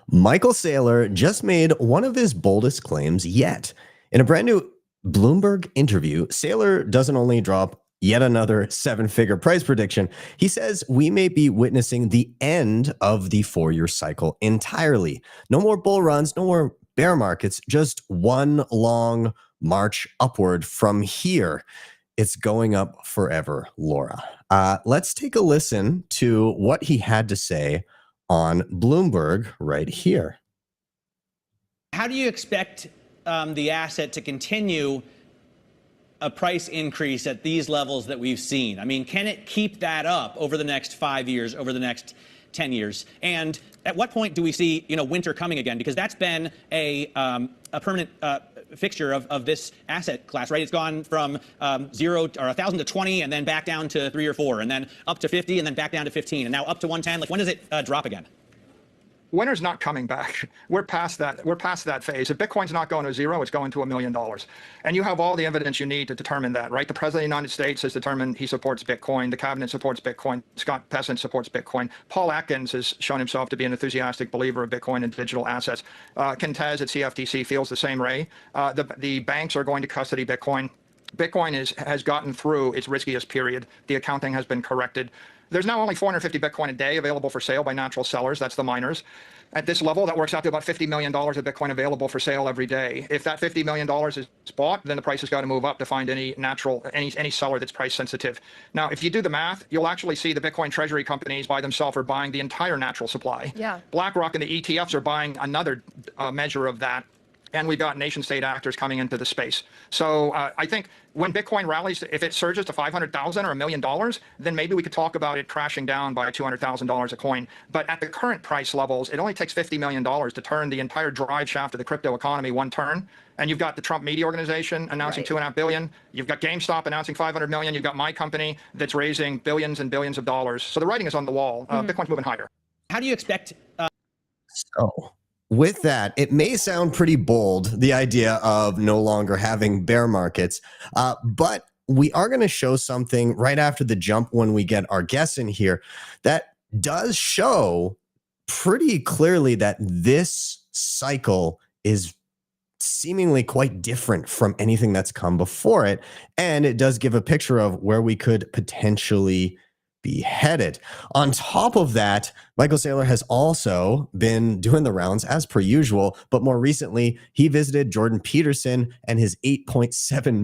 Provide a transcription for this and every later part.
Michael Saylor just made one of his boldest claims yet. In a brand new Bloomberg interview, Saylor doesn't only drop yet another seven-figure price prediction. He says we may be witnessing the end of the four-year cycle entirely. No more bull runs, no more bear markets, just one long march upward from here. It's going up forever, Laura. Let's take a listen to what he had to say on Bloomberg right here. How do you expect the asset to continue a price increase at these levels that we've seen? I mean, can it keep that up over the next 5 years, over the next 10 years? And at what point do we see, winter coming again? Because that's been a permanent fixture of this asset class, right? It's gone from 0 or 1,000 to 20, and then back down to 3 or 4, and then up to 50, and then back down to 15, and now up to 110. Like, when does it drop again? Winter's not coming back. We're past that. We're past that phase. If Bitcoin's not going to zero, it's going to $1 million. And you have all the evidence you need to determine that, right? The President of the United States has determined he supports Bitcoin. The cabinet supports Bitcoin. Scott Bessent supports Bitcoin. Paul Atkins has shown himself to be an enthusiastic believer of Bitcoin and digital assets. Ken Tez at CFTC feels the same way. The banks are going to custody Bitcoin. Bitcoin has gotten through its riskiest period. The accounting has been corrected. There's now only 450 Bitcoin a day available for sale by natural sellers. That's the miners. At this level, that works out to about $50 million of Bitcoin available for sale every day. If that $50 million is bought, then the price has got to move up to find any seller that's price sensitive. Now, if you do the math, you'll actually see the Bitcoin Treasury companies by themselves are buying the entire natural supply. Yeah. BlackRock and the ETFs are buying another measure of that. And we've got nation-state actors coming into the space. So I think when Bitcoin rallies, if it surges to 500,000 or $1 million, then maybe we could talk about it crashing down by $200,000 a coin. But at the current price levels, it only takes $50 million to turn the entire drive shaft of the crypto economy one turn. And you've got the Trump Media Organization announcing $2.5 billion. You've got GameStop announcing $500 million. You've got my company that's raising billions and billions of dollars. So the writing is on the wall. Bitcoin's moving higher. How do you expect? With that, it may sound pretty bold, the idea of no longer having bear markets, but we are going to show something right after the jump when we get our guests in here that does show pretty clearly that this cycle is seemingly quite different from anything that's come before it, and it does give a picture of where we could potentially be headed. On top of that, Michael Saylor has also been doing the rounds as per usual, but more recently, he visited Jordan Peterson and his 8.7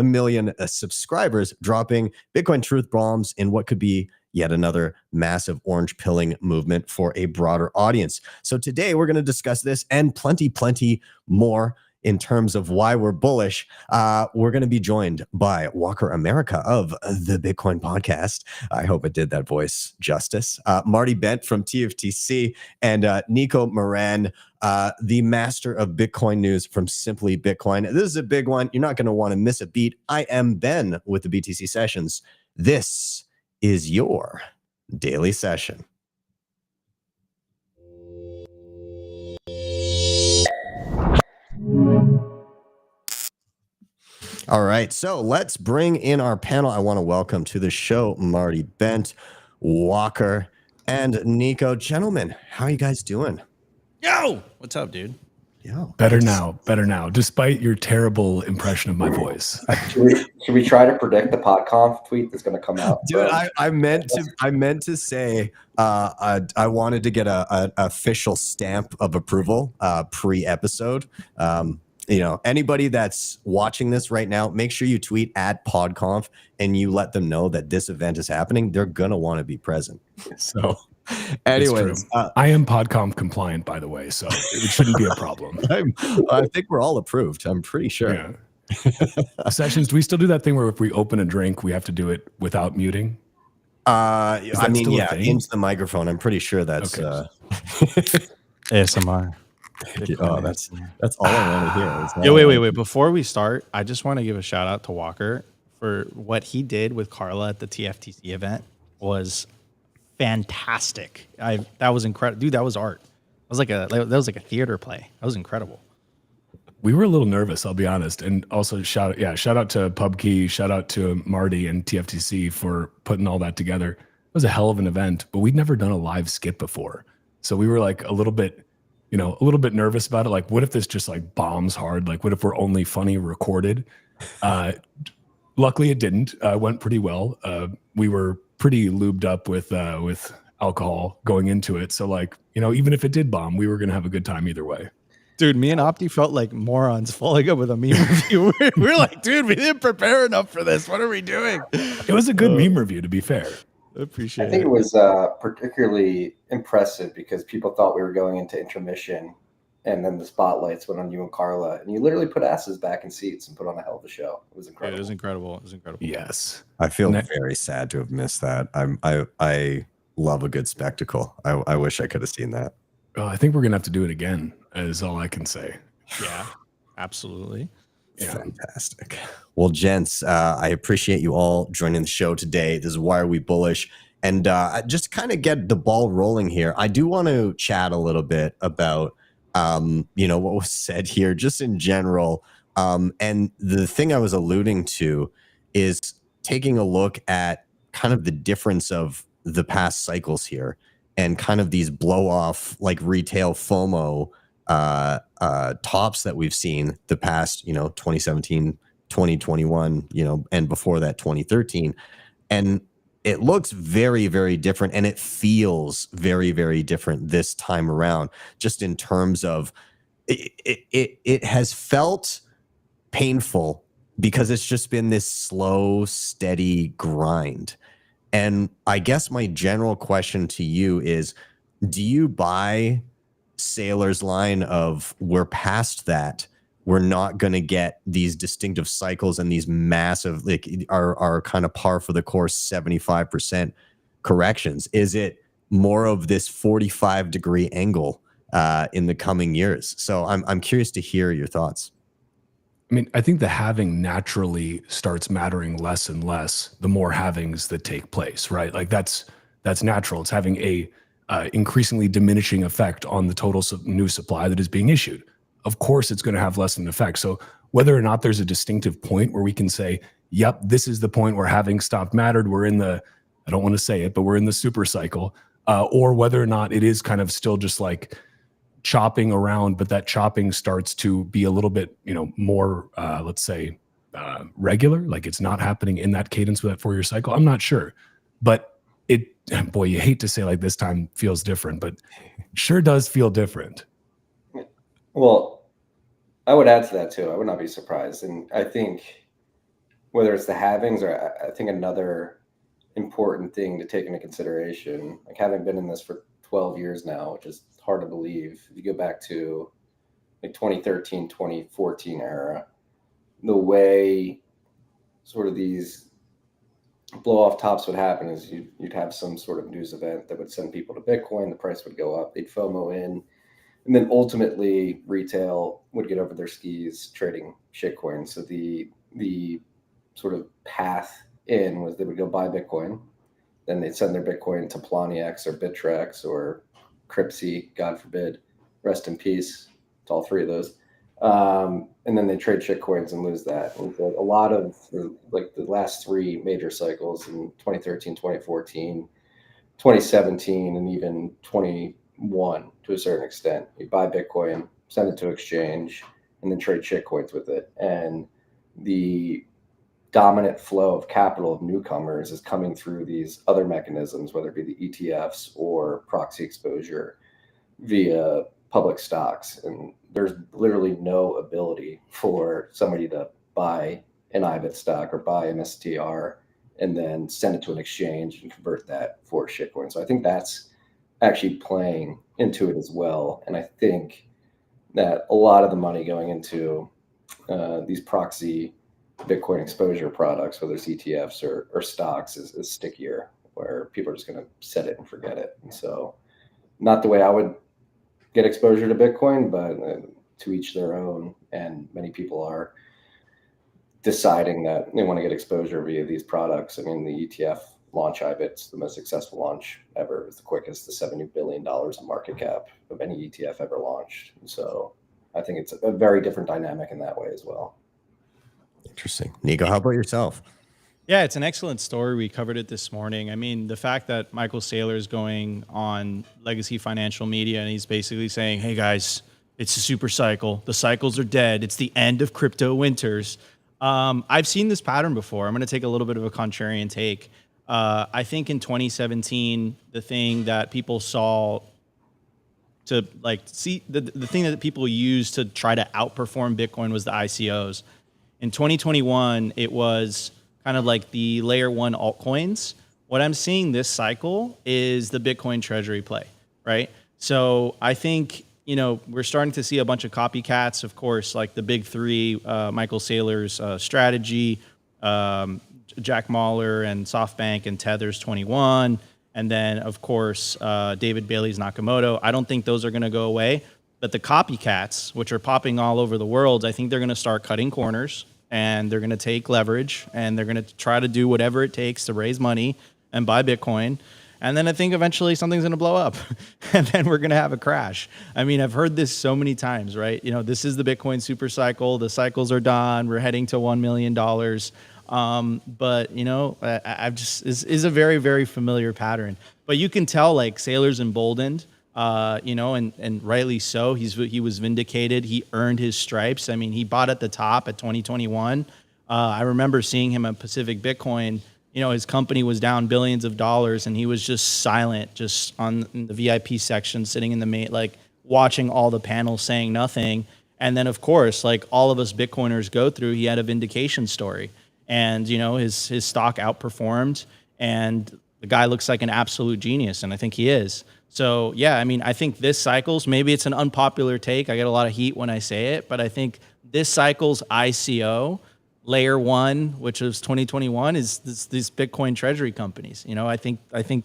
million subscribers, dropping Bitcoin truth bombs in what could be yet another massive orange pilling movement for a broader audience. So today we're going to discuss this and plenty more. In terms of why we're bullish, we're going to be joined by Walker America of the Bitcoin Podcast. I hope it did that voice justice. Marty Bent from TFTC and Nico Moran, the master of Bitcoin news from Simply Bitcoin. This is a big one. You're not going to want to miss a beat. I am Ben with the BTC Sessions. This is your daily session. All right, so let's bring in our panel. I want to welcome to the show Marty Bent, Walker, and Nico. Gentlemen, how are you guys doing? Yo! What's up, dude? Yo. Better now, despite your terrible impression of my voice. Should we try to predict the PodConf tweet that's going to come out? Dude, I meant to say I wanted to get an official stamp of approval pre-episode. Anybody that's watching this right now, make sure you tweet at PodConf and you let them know that this event is happening. They're going to want to be present. So anyways, I am PodConf compliant, by the way, so it shouldn't be a problem. I think we're all approved. I'm pretty sure. Yeah. Sessions, do we still do that thing where if we open a drink, we have to do it without muting? Into the microphone. I'm pretty sure that's ASMR. Oh, that's all I want to hear. Wait. Before we start, I just want to give a shout out to Walker for what he did with Carla at the TFTC event. Was fantastic. That was incredible, dude. That was art. That was like a theater play. That was incredible. We were a little nervous, I'll be honest. And also shout out to PubKey, shout out to Marty and TFTC for putting all that together. It was a hell of an event, but we'd never done a live skip before. So we were like a little bit you know, a little bit nervous about it. Like, what if this just like bombs hard? Like, what if we're only funny recorded? Luckily, it didn't. Went pretty well. We were pretty lubed up with alcohol going into it. So, like, you know, even if it did bomb, we were gonna have a good time either way. Dude, me and Opti felt like morons following up with a meme review. We're like, dude, we didn't prepare enough for this. What are we doing? It was a good meme review, to be fair. I appreciate I think it. it was particularly impressive because people thought we were going into intermission, and then the spotlights went on you and Carla, and you literally put asses back in seats and put on a hell of a show. It was incredible. It was incredible. It was incredible. Yes. I feel very sad to have missed that. I love a good spectacle. I wish I could have seen that. Oh, I think we're gonna have to do it again. Is all I can say. Yeah, absolutely. Yeah. Fantastic. Well, gents, I appreciate you all joining the show today. This is Why Are We Bullish? And just to kind of get the ball rolling here, I do want to chat a little bit about, you know, what was said here, just in general. And the thing I was alluding to is taking a look at kind of the difference of the past cycles here and kind of these blow off like retail FOMO tops that we've seen the past, you know, 2017, 2021, you know, and before that 2013. And it looks very, very different, and it feels very, very different this time around, just in terms of it has felt painful because it's just been this slow, steady grind. And I guess my general question to you is, do you buy Saylor's line of we're past that, we're not going to get these distinctive cycles and these massive, like, are kind of par for the course 75% corrections? Is it more of this 45-degree angle in the coming years? So I'm curious to hear your thoughts. I mean, I think the halving naturally starts mattering less and less the more halvings that take place, right? Like that's natural. It's having a increasingly diminishing effect on the total new supply that is being issued. Of course, it's going to have less of an effect. So whether or not there's a distinctive point where we can say, yep, this is the point where having stopped mattered, we're in the, I don't want to say it, but we're in the super cycle, or whether or not it is kind of still just like chopping around, but that chopping starts to be a little bit, you know, more, let's say, regular, like it's not happening in that cadence with that 4-year cycle. I'm not sure, but boy, you hate to say like this time feels different, but sure does feel different. Well, I would add to that too. I would not be surprised. And I think whether it's the halvings or I think another important thing to take into consideration, like having been in this for 12 years now, which is hard to believe. If you go back to like 2013, 2014 era, the way sort of these blow off tops would happen is you'd have some sort of news event that would send people to Bitcoin, the price would go up, they'd FOMO in, and then ultimately retail would get over their skis trading shitcoin. So the sort of path in was they would go buy Bitcoin, then they'd send their Bitcoin to Poloniex or Bittrex or Cryptsy, God forbid, rest in peace to all three of those. And then they trade shitcoins and lose that. And so a lot of like the last three major cycles in 2013, 2014, 2017, and even 21 to a certain extent, you buy Bitcoin, send it to exchange, and then trade shitcoins with it. And the dominant flow of capital of newcomers is coming through these other mechanisms, whether it be the ETFs or proxy exposure via public stocks. And there's literally no ability for somebody to buy an IBIT stock or buy MSTR and then send it to an exchange and convert that for shitcoin. So I think that's actually playing into it as well. And I think that a lot of the money going into these proxy Bitcoin exposure products, whether it's ETFs or stocks, is stickier, where people are just going to set it and forget it. And so not the way I would get exposure to Bitcoin, but to each their own. And many people are deciding that they want to get exposure via these products. I mean, the ETF launch IBIT's the most successful launch ever. It was the quickest, the $70 billion in market cap of any ETF ever launched. And so I think it's a very different dynamic in that way as well. Interesting. Nico, how about yourself? Yeah, it's an excellent story. We covered it this morning. I mean, the fact that Michael Saylor is going on Legacy Financial Media and he's basically saying, hey guys, it's a super cycle. The cycles are dead. It's the end of crypto winters. I've seen this pattern before. I'm going to take a little bit of a contrarian take. I think in 2017, the thing that people saw to like see the thing that people used to try to outperform Bitcoin was the ICOs. In 2021, it was kind of like the layer one altcoins. What I'm seeing this cycle is the Bitcoin Treasury play, right? So I think, you know, we're starting to see a bunch of copycats, of course, like the big three, Michael Saylor's strategy, Jack Mallers and SoftBank and Tether's 21. And then, of course, David Bailey's Nakamoto. I don't think those are going to go away. But the copycats, which are popping all over the world, I think they're going to start cutting corners. And they're going to take leverage and they're going to try to do whatever it takes to raise money and buy Bitcoin. And then I think eventually something's going to blow up and then we're going to have a crash. I mean, I've heard this so many times, right? You know, this is the Bitcoin super cycle. The cycles are done. We're heading to $1 million. But, you know, I've just is a very, very familiar pattern. But you can tell like Saylor's emboldened. You know, and rightly so. He was vindicated. He earned his stripes. I mean, he bought at the top at 2021. I remember seeing him at Pacific Bitcoin. You know, his company was down billions of dollars, and he was just silent, just on the VIP section, sitting in the main, like watching all the panels, saying nothing. And then, of course, like all of us Bitcoiners go through, he had a vindication story, and you know, his stock outperformed, and the guy looks like an absolute genius, and I think he is. So, yeah, I mean, I think this cycle's, maybe it's an unpopular take. I get a lot of heat when I say it, but I think this cycle's ICO, layer one, which was 2021, is these Bitcoin treasury companies. You know, I think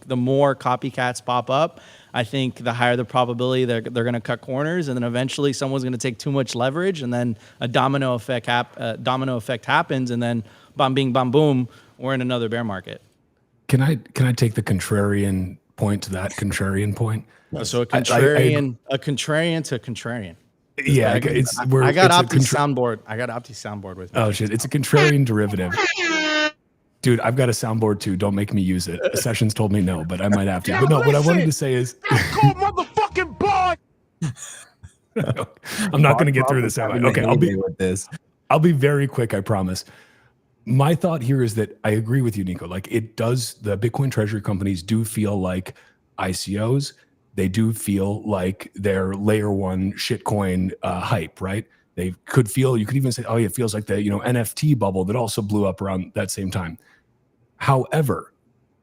the more copycats pop up, I think the higher the probability they're going to cut corners, and then eventually someone's going to take too much leverage, and then a domino effect happens, and then bam, bing, bam, boom, we're in another bear market. Can I take the contrarian point to that contrarian point? So a contrarian to contrarian. Yeah, I got Opti soundboard. I got Opti soundboard with me. Oh shit, it's a contrarian derivative. Dude, I've got a soundboard too. Don't make me use it. Sessions told me no, but I might have to. But no, what I wanted to say is, motherfucking boy. I'm not going to get through this. Okay, I'll be very quick. I promise. My thought here is that I agree with you, Nico. Like it does, the Bitcoin treasury companies do feel like ICOs. They do feel like they're layer one shitcoin hype, right? They could feel, you could even say, oh, it feels like the, NFT bubble that also blew up around that same time. However,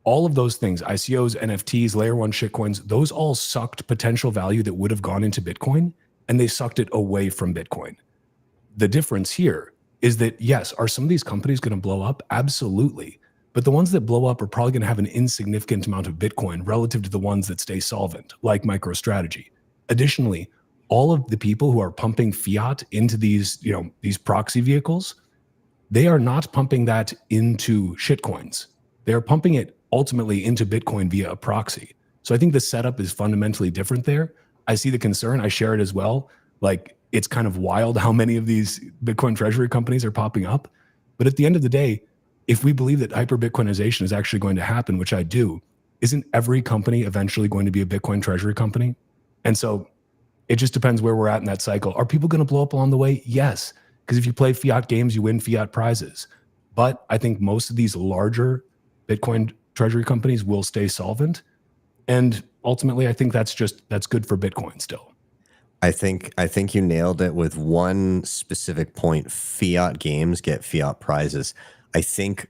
all of those things, ICOs, NFTs, layer one shitcoins, those all sucked potential value that would have gone into Bitcoin, and they sucked it away from Bitcoin. The difference here is that, yes, are some of these companies going to blow up? Absolutely. But the ones that blow up are probably going to have an insignificant amount of Bitcoin relative to the ones that stay solvent, like MicroStrategy. Additionally, all of the people who are pumping fiat into these, these proxy vehicles, they are not pumping that into shitcoins. They are pumping it ultimately into Bitcoin via a proxy. So I think the setup is fundamentally different there. I see the concern. I share it as well. Like, it's kind of wild how many of these Bitcoin treasury companies are popping up. But at the end of the day, if we believe that hyper-Bitcoinization is actually going to happen, which I do, isn't every company eventually going to be a Bitcoin treasury company? And so it just depends where we're at in that cycle. Are people going to blow up along the way? Yes. Because if you play fiat games, you win fiat prizes. But I think most of these larger Bitcoin treasury companies will stay solvent. And ultimately, I think that's good for Bitcoin still. I think you nailed it with one specific point. Fiat games get fiat prizes. I think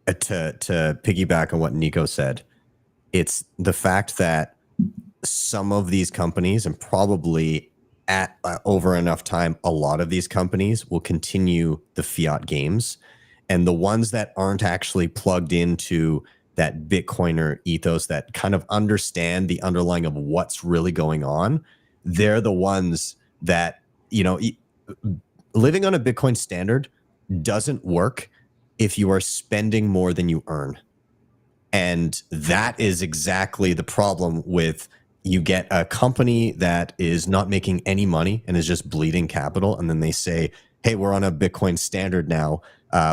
to piggyback on what Nico said, it's the fact that some of these companies, and probably at over enough time, a lot of these companies will continue the fiat games, and the ones that aren't actually plugged into that Bitcoiner ethos, that kind of understand the underlying of what's really going on, they're the ones that, living on a Bitcoin standard doesn't work if you are spending more than you earn. And that is exactly the problem with, you get a company that is not making any money and is just bleeding capital. And then they say, hey, we're on a Bitcoin standard now.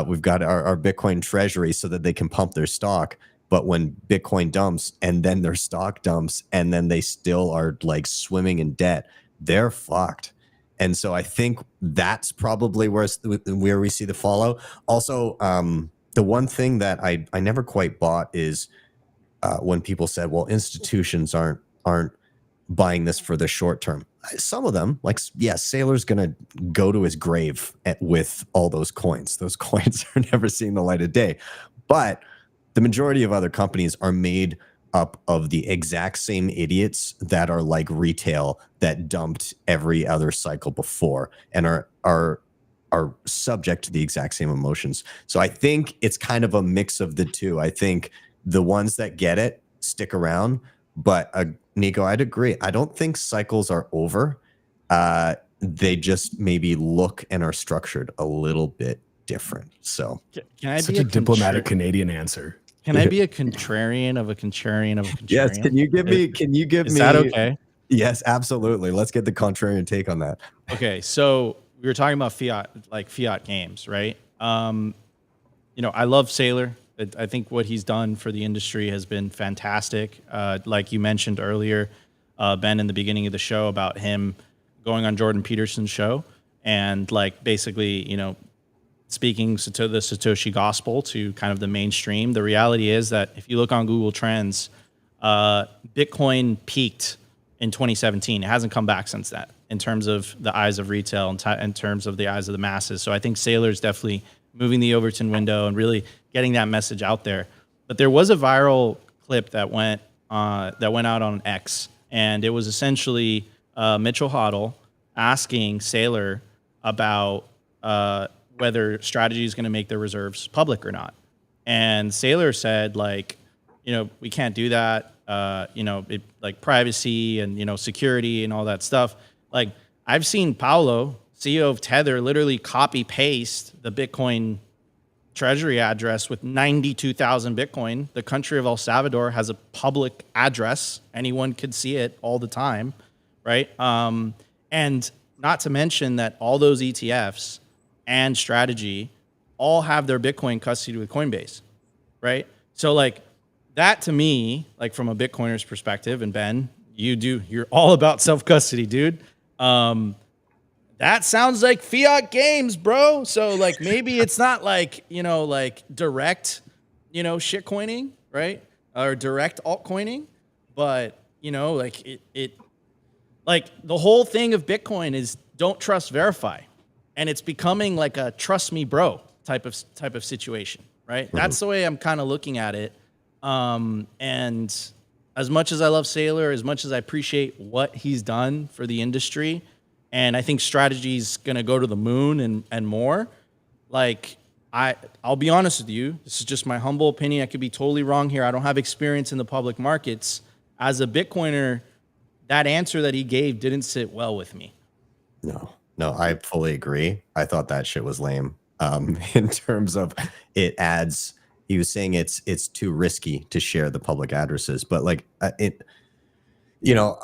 we've got our Bitcoin Treasury so that they can pump their stock. But when Bitcoin dumps and then their stock dumps and then they still are like swimming in debt, they're fucked. And so I think that's probably where we see the fallout. Also, the one thing that I never quite bought is when people said, well, institutions aren't buying this for the short term. Some of them, like, yeah, Saylor's going to go to his grave with all those coins. Those coins are never seeing the light of day. But the majority of other companies are made up of the exact same idiots that are like retail that dumped every other cycle before and are subject to the exact same emotions. So I think it's kind of a mix of the two. I think the ones that get it stick around, but Nico, I'd agree. I don't think cycles are over. They just maybe look and are structured a little bit different. So can I such be a diplomatic Canadian answer? Can I be a contrarian of a contrarian of a contrarian? Yes. Can you give me? Is that okay? Yes, absolutely. Let's get the contrarian take on that. Okay, so we were talking about fiat games, right? You know, I love Saylor. I think what he's done for the industry has been fantastic. Like you mentioned earlier, Ben, in the beginning of the show, about him going on Jordan Peterson's show and like basically, you know, speaking to the Satoshi gospel to kind of the mainstream. The reality is that if you look on Google Trends, Bitcoin peaked in 2017. It hasn't come back since that in terms of the eyes of retail and in terms of the eyes of the masses. So I think Saylor is definitely moving the Overton window and really getting that message out there. But there was a viral clip that went out on X, and it was essentially Mitchell HODL asking Saylor about whether Strategy is going to make their reserves public or not. And Saylor said, like, you know, we can't do that. You know, like privacy and, you know, security and all that stuff. Like, I've seen Paolo, CEO of Tether, literally copy paste the Bitcoin Treasury address with 92,000 Bitcoin. The country of El Salvador has a public address. Anyone could see it all the time, right? And not to mention that all those ETFs and Strategy all have their Bitcoin custody with Coinbase, right? So like that to me, like from a Bitcoiner's perspective, and Ben, you're all about self-custody, dude. That sounds like fiat games, bro. So like maybe it's not like, you know, like direct, you know, shit coining, right? Or direct altcoining, but you know, like it like the whole thing of Bitcoin is don't trust, verify. And it's becoming like a trust me, bro type of situation, right? Mm-hmm. That's the way I'm kind of looking at it. And as much as I love Saylor, as much as I appreciate what he's done for the industry, and I think Strategy's gonna go to the moon and more, like I'll be honest with you, this is just my humble opinion. I could be totally wrong here. I don't have experience in the public markets. As a Bitcoiner, that answer that he gave didn't sit well with me. No, I fully agree. I thought that shit was lame. In terms of it adds, he was saying it's too risky to share the public addresses, but like you know,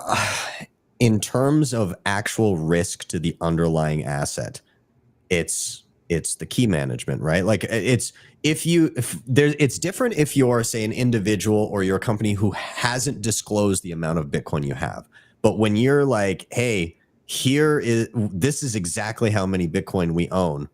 in terms of actual risk to the underlying asset, it's the key management, right? Like it's different if you're, say, an individual or you're a company who hasn't disclosed the amount of Bitcoin you have. But when you're like, hey, this is exactly how many Bitcoin we own,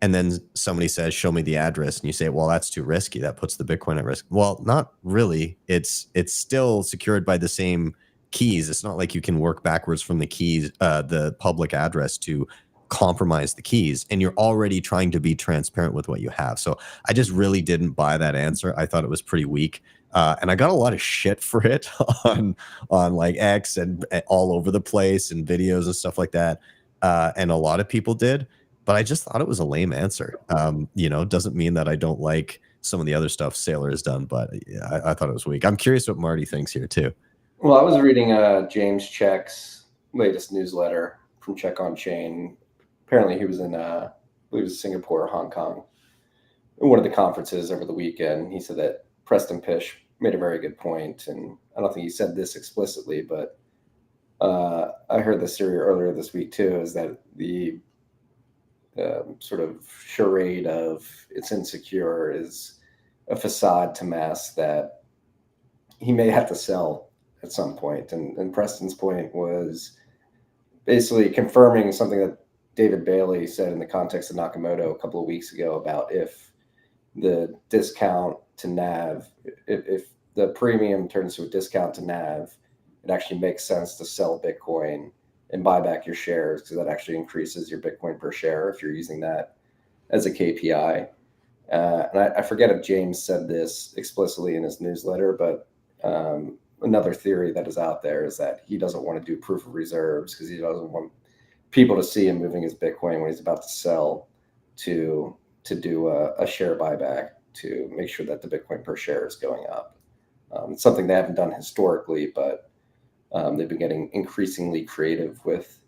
and then somebody says, show me the address, and you say, well, that's too risky. That puts the Bitcoin at risk. Well, not really. It's still secured by the same keys. It's not like you can work backwards from the keys, the public address, to compromise the keys, and you're already trying to be transparent with what you have. So I just really didn't buy that answer. I thought it was pretty weak. And I got a lot of shit for it on like X and all over the place and videos and stuff like that. And a lot of people did, but I just thought it was a lame answer. You know, doesn't mean that I don't like some of the other stuff Saylor has done, but yeah, I thought it was weak. I'm curious what Marty thinks here too. Well, I was reading James Check's latest newsletter from Check on Chain. Apparently he was in, I believe it was Singapore or Hong Kong, in one of the conferences over the weekend. He said that Preston Pish made a very good point, and I don't think he said this explicitly, but I heard this theory earlier this week too, is that the sort of charade of it's insecure is a facade to mask that he may have to sell at some point. And Preston's point was basically confirming something that David Bailey said in the context of Nakamoto a couple of weeks ago about if the discount to NAV, if the premium turns to a discount to NAV, it actually makes sense to sell Bitcoin and buy back your shares because that actually increases your Bitcoin per share if you're using that as a KPI. And I forget if James said this explicitly in his newsletter, but another theory that is out there is that he doesn't want to do proof of reserves because he doesn't want people to see him moving his Bitcoin when he's about to sell to do a share buyback to make sure that the Bitcoin per share is going up. It's something they haven't done historically, but they've been getting increasingly creative with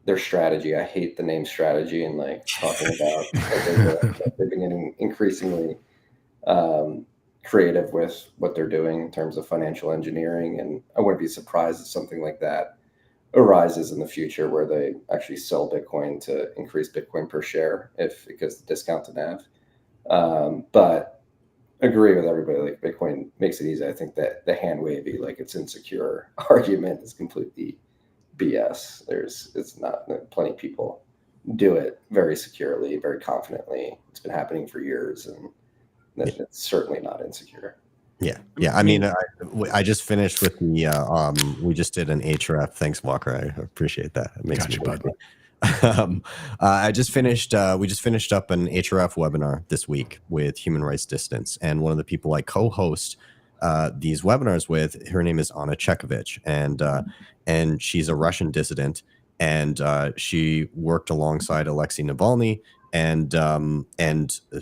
their strategy. I hate the name strategy and like talking about what they're doing, but they've been getting increasingly creative with what they're doing in terms of financial engineering. And I wouldn't be surprised if something like that arises in the future where they actually sell Bitcoin to increase Bitcoin per share if it gets the discount to NAV. But agree with everybody, like Bitcoin makes it easy. I think that the hand wavy, like it's insecure argument is completely BS. It's not, plenty of people do it very securely, very confidently. It's been happening for years and it's certainly not insecure. Yeah. I mean, I just finished with the we just did an HRF. Thanks, Walker. I appreciate that. It makes me happy. We just finished up an HRF webinar this week with Human Rights Dissidents, and one of the people I co-host these webinars with, her name is Anna Chekovich, and she's a Russian dissident, and she worked alongside Alexei Navalny, and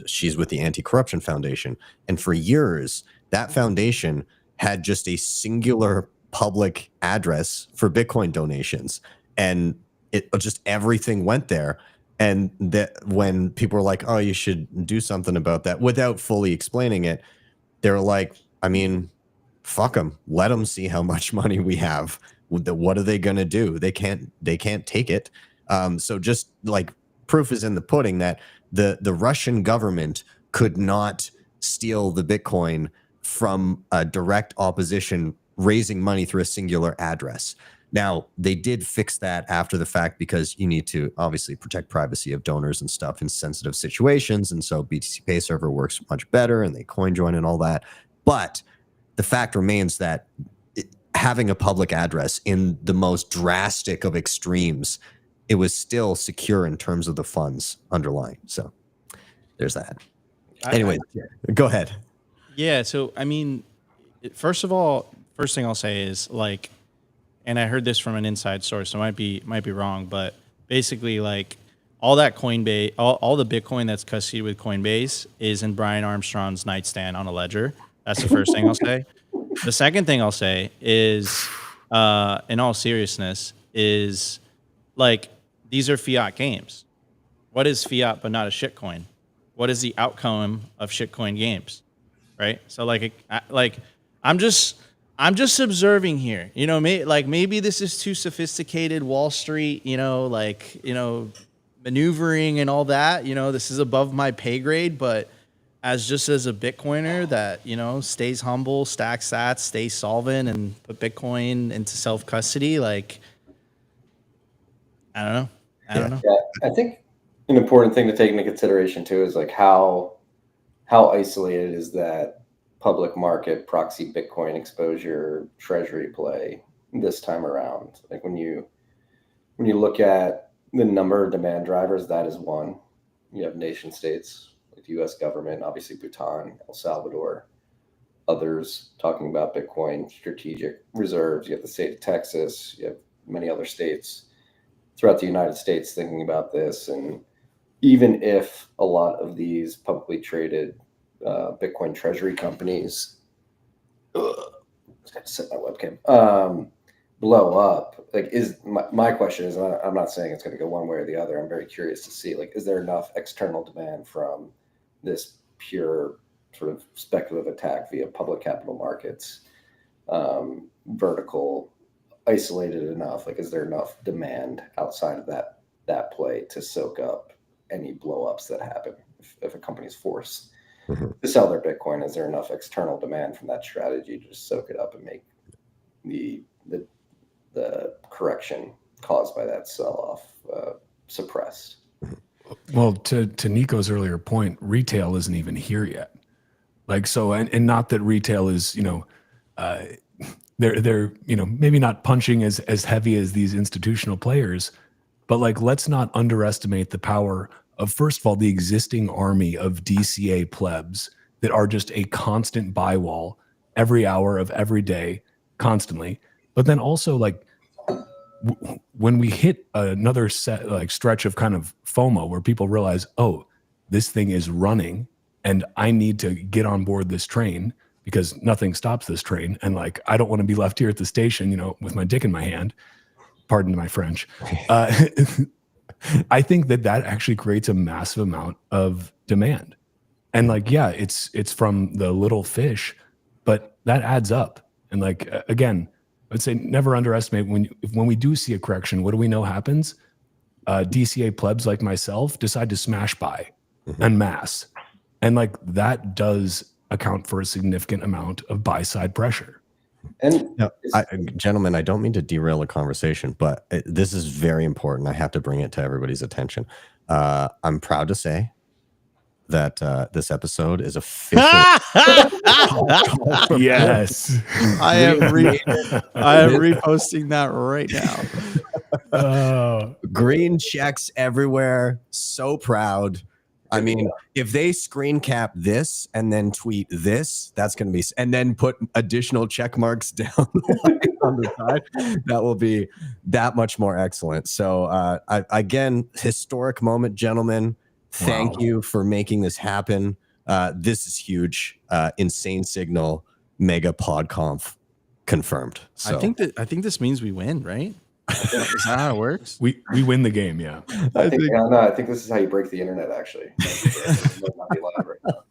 she's with the Anti-Corruption Foundation, and for years that foundation had just a singular public address for Bitcoin donations, and it just everything went there. And that when people were like, oh, you should do something about that, without fully explaining it, they're like, I mean, fuck them, let them see how much money we have. What are they gonna do? They can't take it. So just like proof is in the pudding that the Russian government could not steal the Bitcoin from a direct opposition raising money through a singular address. Now, they did fix that after the fact because you need to obviously protect privacy of donors and stuff in sensitive situations. And so BTC Pay Server works much better, and they coin join and all that. But the fact remains that having a public address in the most drastic of extremes, it was still secure in terms of the funds underlying. So there's that. Anyway, go ahead. Yeah. So, I mean, first of all, first thing I'll say is like, and I heard this from an inside source, so it might be wrong, but basically like all that Coinbase, all the Bitcoin that's custodied with Coinbase is in Brian Armstrong's nightstand on a ledger. That's the first thing I'll say. The second thing I'll say is, in all seriousness, is like, these are fiat games. What is fiat but not a shitcoin? What is the outcome of shitcoin games? Right. So I'm just observing here, you know, maybe this is too sophisticated Wall Street, maneuvering and all that, this is above my pay grade, but as a Bitcoiner that, stays humble, stacks sats, stays solvent and put Bitcoin into self-custody. Like, I don't know. Yeah, I think an important thing to take into consideration too is like how isolated is that public market proxy Bitcoin exposure Treasury play this time around. Like when you look at the number of demand drivers, that is one. You have nation states like the U.S. government, obviously Bhutan, El Salvador, others talking about Bitcoin strategic reserves. You have the state of Texas. You have many other states throughout the United States thinking about this. And even if a lot of these publicly traded Bitcoin treasury companies, set my webcam, blow up, like is my question is, I'm not saying it's going to go one way or the other. I'm very curious to see, like, is there enough external demand from this pure sort of speculative attack via public capital markets, vertical, isolated enough? Like, is there enough demand outside of that play to soak up any blowups that happen if a company's forced Mm-hmm. to sell their Bitcoin. Is there enough external demand from that strategy to just soak it up and make the correction caused by that sell-off suppressed? Well, to Nico's earlier point, retail isn't even here yet. Like, so, and not that retail is, they're maybe not punching as heavy as these institutional players, but like, let's not underestimate the power of, first of all, the existing army of DCA plebs that are just a constant buy wall every hour of every day, constantly. But then also, like, when we hit another stretch of kind of FOMO where people realize, oh, this thing is running and I need to get on board this train because nothing stops this train. And like, I don't want to be left here at the station, with my dick in my hand. Pardon my French. I think that actually creates a massive amount of demand. And like, yeah, it's from the little fish, but that adds up. And like, again, I'd say never underestimate when we do see a correction, what do we know happens? DCA plebs like myself decide to smash buy en masse. And like, that does account for a significant amount of buy side pressure. And no, gentlemen, I don't mean to derail the conversation, but this is very important. I have to bring it to everybody's attention. I'm proud to say that this episode is official. Yes, I am reposting that right now. Green checks everywhere. So proud. I mean, if they screen cap this and then tweet this, that's going to be, and then put additional check marks down on the side, that will be that much more excellent. So again, historic moment, gentlemen. Thank you for making this happen. This is huge. Insane signal, mega PodConf confirmed. So I think this means we win, right? Is that how it works? We win the game, yeah. I think this is how you break the internet, actually. Not be live right now.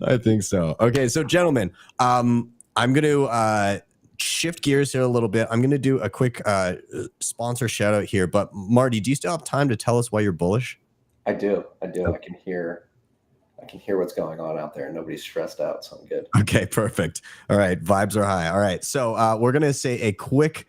I think so. Okay, so gentlemen, I'm going to shift gears here a little bit. I'm going to do a quick sponsor shout out here. But Marty, do you still have time to tell us why you're bullish? I do. I can hear what's going on out there. Nobody's stressed out, so I'm good. Okay, perfect. All right, vibes are high. All right, so we're going to say a quick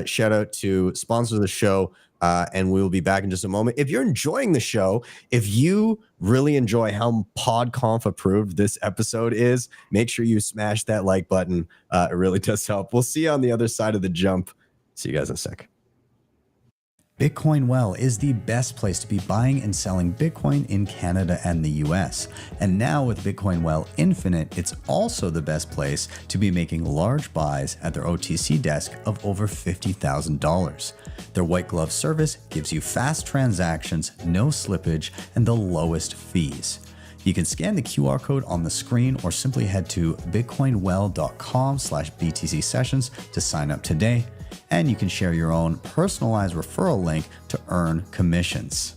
shout out to sponsor the show, and we'll be back in just a moment. If you're enjoying the show, if you really enjoy how PodConf approved this episode is, make sure you smash that like button. It really does help. We'll see you on the other side of the jump. See you guys in a sec. Bitcoin Well is the best place to be buying and selling Bitcoin in Canada and the US. And now with Bitcoin Well Infinite, it's also the best place to be making large buys at their OTC desk of over $50,000. Their white glove service gives you fast transactions, no slippage, and the lowest fees. You can scan the QR code on the screen or simply head to bitcoinwell.com/BTC Sessions to sign up today. And you can share your own personalized referral link to earn commissions.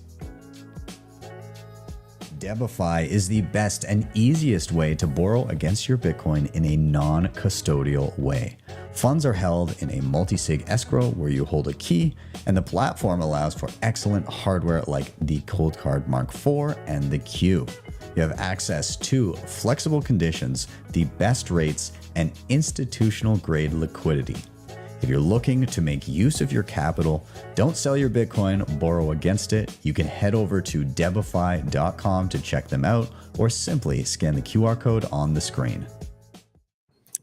DEBIFI is the best and easiest way to borrow against your Bitcoin in a non-custodial way. Funds are held in a multisig escrow where you hold a key, and the platform allows for excellent hardware like the Cold Card Mark IV and the Q. You have access to flexible conditions, the best rates, and institutional grade liquidity. If you're looking to make use of your capital, don't sell your Bitcoin, borrow against it. You can head over to debify.com to check them out, or simply scan the QR code on the screen.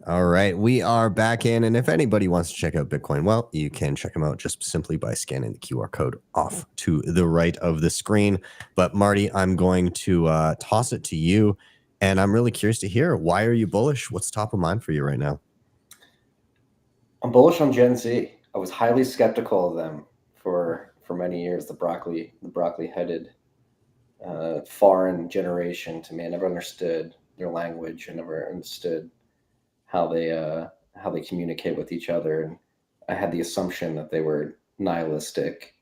All right, we are back in, and if anybody wants to check out Bitcoin Well, you can check them out just simply by scanning the QR code off to the right of the screen. But Marty, I'm going to toss it to you, and I'm really curious to hear, why are you bullish? What's top of mind for you right now? I'm bullish on Gen Z. I was highly skeptical of them for many years. The broccoli-headed foreign generation. To me, I never understood their language. I never understood how they communicate with each other, and I had the assumption that they were nihilistic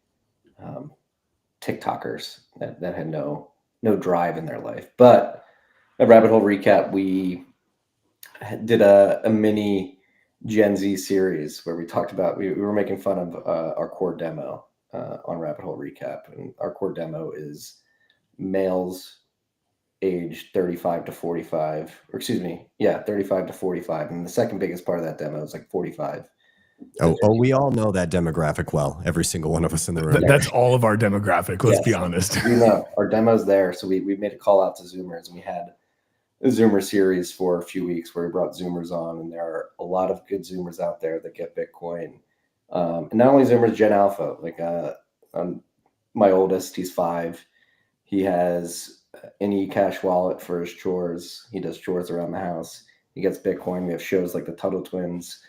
TikTokers that had no drive in their life. But at Rabbit Hole Recap, we did a mini Gen Z series where we talked about, we were making fun of our core demo on Rabbit Hole Recap. And our core demo is males aged 35 to 45, or excuse me, yeah, 35 to 45. And the second biggest part of that demo is like 45. Oh, we all know that demographic well. Every single one of us in the room. That's all of our demographic. Let's be honest. We know our demo's there. So we made a call out to Zoomers, and we had a Zoomer series for a few weeks where we brought Zoomers on, and there are a lot of good Zoomers out there that get Bitcoin. And not only Zoomers, Gen Alpha. Like my oldest, he's 5. He has an eCash wallet for his chores. He does chores around the house. He gets Bitcoin. We have shows like the Tuttle Twins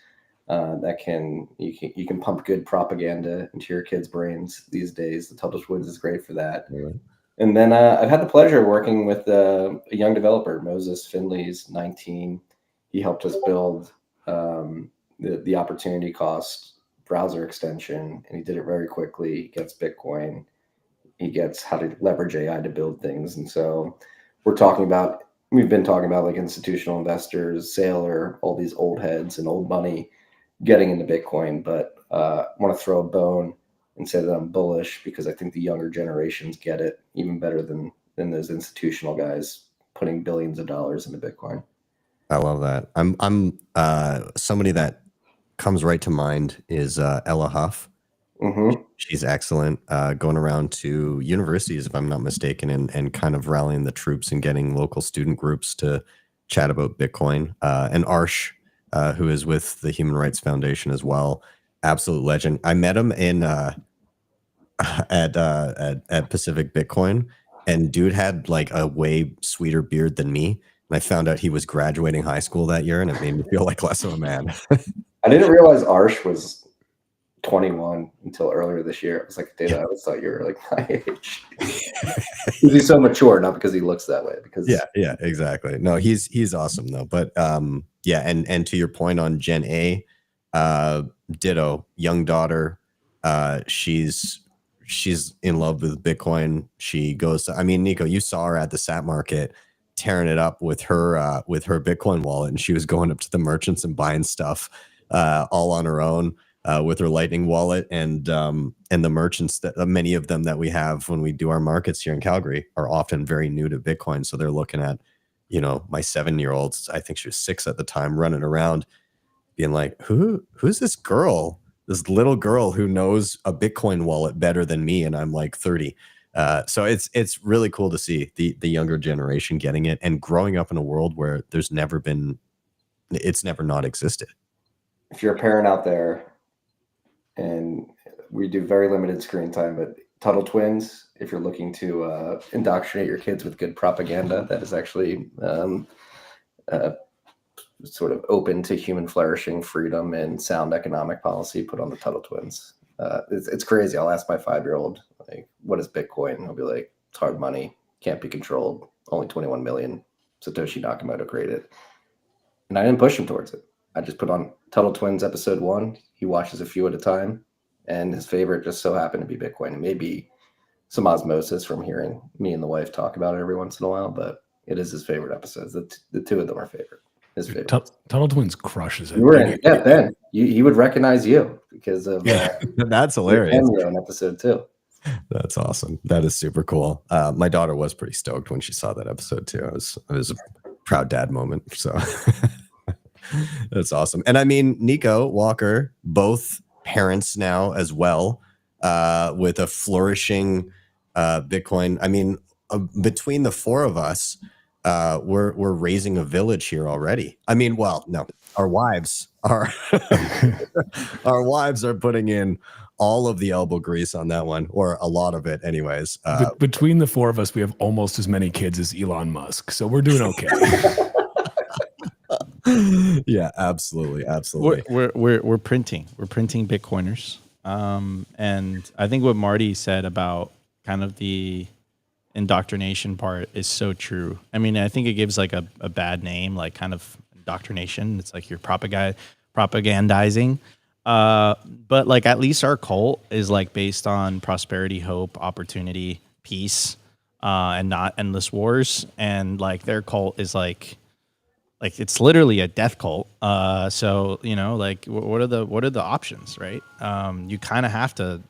that you can pump good propaganda into your kids' brains these days. The Tuttle Twins is great for that. Yeah. And then I've had the pleasure of working with a young developer, Moses Finley's 19. He helped us build the opportunity cost browser extension, and he did it very quickly. He gets Bitcoin. He gets how to leverage AI to build things. And so we've been talking about like institutional investors, Saylor, all these old heads and old money getting into Bitcoin. But I want to throw a bone and say that I'm bullish because I think the younger generations get it even better than those institutional guys putting billions of dollars into Bitcoin. I love that. I'm somebody that comes right to mind is Ella Huff. Mm-hmm. She's excellent, going around to universities, if I'm not mistaken, and kind of rallying the troops and getting local student groups to chat about Bitcoin. And Arsh, who is with the Human Rights Foundation as well, absolute legend. I met him in at Pacific Bitcoin, and dude had like a way sweeter beard than me. And I found out he was graduating high school that year, and it made me feel like less of a man. I didn't realize Arsh was 21 until earlier this year. I was like, dude, I always thought you were like my age. He's so mature, not because he looks that way. Because yeah, exactly. No, he's awesome though. But yeah, and to your point on Gen A, ditto, young daughter, she's in love with Bitcoin. She goes to, I mean, Nico, you saw her at the SAT market tearing it up with her Bitcoin wallet, and she was going up to the merchants and buying stuff all on her own. With her Lightning wallet, and the merchants that many of them that we have when we do our markets here in Calgary are often very new to Bitcoin. So they're looking at, my 7-year-old, I think she was 6 at the time, running around being like, who's this girl, this little girl who knows a Bitcoin wallet better than me? And I'm like 30. So it's really cool to see the younger generation getting it and growing up in a world where it's never not existed. If you're a parent out there, and we do very limited screen time, but Tuttle Twins, if you're looking to indoctrinate your kids with good propaganda that is actually sort of open to human flourishing, freedom, and sound economic policy, put on the Tuttle Twins. It's crazy. I'll ask my 5-year-old, like, what is Bitcoin? He'll be like, it's hard money, can't be controlled, only 21 million. Satoshi Nakamoto created. And I didn't push him towards it. I just put on Tuttle Twins episode 1. He watches a few at a time, and his favorite just so happened to be Bitcoin. And maybe some osmosis from hearing me and the wife talk about it every once in a while, but it is his favorite episodes. The two of them are favorite. His favorite. Tuttle Twins crushes it. Yeah, Ben, he would recognize you because of that's hilarious. In episode 2. That's awesome. That is super cool. My daughter was pretty stoked when she saw that episode too. It was a proud dad moment. So. That's awesome. And I mean, Nico, Walker, both parents now as well, with a flourishing Bitcoin. I mean, between the 4 of us, we're raising a village here already. I mean, well, no, our wives are our wives are putting in all of the elbow grease on that one, or a lot of it anyways. Between the 4 of us, we have almost as many kids as Elon Musk. So we're doing okay. Yeah, absolutely. We're printing Bitcoiners, and I think what Marty said about kind of the indoctrination part is so true. I mean, I think it gives like a bad name, like kind of indoctrination. It's like you're propagandizing, but like at least our cult is like based on prosperity, hope, opportunity, peace, and not endless wars. And like their cult is like it's literally a death cult. So, what are the options, right? You kind of have to,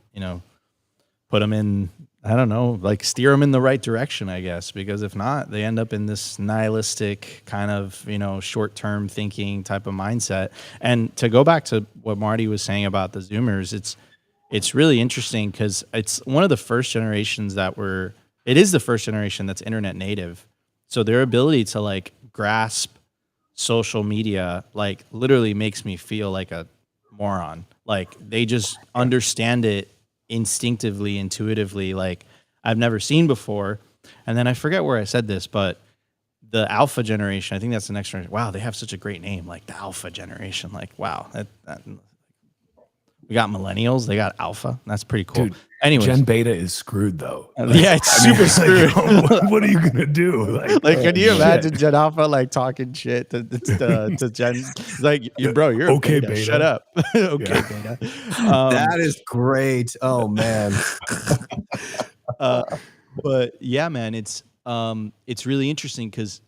put them in, I don't know, like steer them in the right direction, I guess, because if not, they end up in this nihilistic kind of, you know, short-term thinking type of mindset. And to go back to what Marty was saying about the Zoomers, it's really interesting because it's one of the first generations it is the first generation that's internet native. So their ability to like grasp social media, like literally makes me feel like a moron. Like they just understand it instinctively, intuitively, like I've never seen before. And then I forget where I said this, but the alpha generation, I think that's the next generation. Wow, they have such a great name, like the alpha generation. Like, wow, we got millennials, they got alpha. That's pretty cool. Dude, anyways, Gen Beta is screwed though. Yeah, it's super screwed. What are you gonna do? Like, can you imagine Gen Alpha like talking shit to Gen? Like, bro, you're okay, beta. beta. Shut up. Okay, beta. That is great. Oh man. But yeah, man, it's really interesting because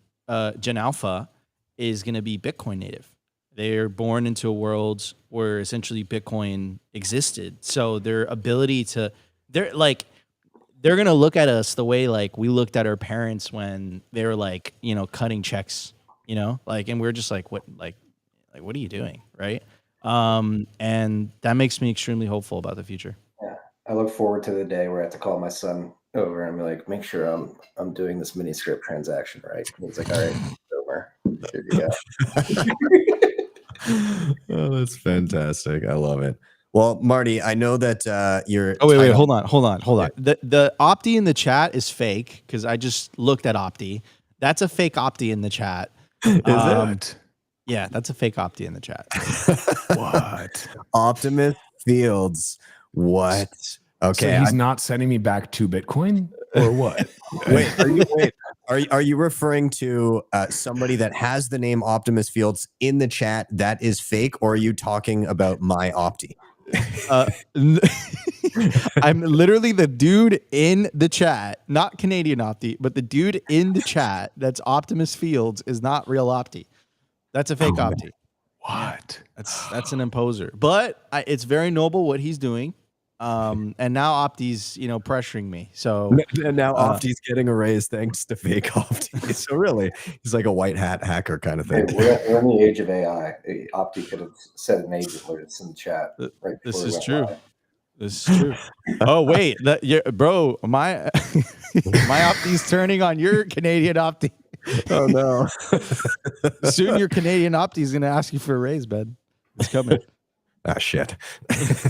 Gen Alpha is going to be Bitcoin native. They're born into a world where essentially Bitcoin existed. So their ability to, they're going to look at us the way like we looked at our parents when they were like, you know, cutting checks, you know, like, and we're just like, what are you doing? Right. And that makes me extremely hopeful about the future. Yeah. I look forward to the day where I have to call my son over and be like, make sure I'm doing this mini script transaction right. And he's like, all right, over. Here you go. Oh, that's fantastic. I love it. Well, Marty, I know that you're. Oh, wait, hold on. The Opti in the chat is fake because I just looked at Opti. That's a fake Opti in the chat. Is it? Yeah, that's a fake Opti in the chat. What? Optimus Fields. What? Okay. So he's not sending me back 2 Bitcoin or what? Are you referring to somebody that has the name Optimus Fields in the chat that is fake, or are you talking about my Opti? I'm literally the dude in the chat, not Canadian Opti, but the dude in the chat that's Optimus Fields is not real Opti. That's a fake Opti. What? That's an imposer. But it's very noble what he's doing. And now Opti's, you know, pressuring me. So and now Opti's getting a raise thanks to fake Opti. So really, he's like a white hat hacker kind of thing. Hey, we're in the age of AI. Opti could have said an age alerts in the chat. Right this is true. This is true. Oh wait, bro, my Opti's turning on your Canadian Opti. Oh no! Soon your Canadian Opti is gonna ask you for a raise, bud. It's coming. Ah, shit.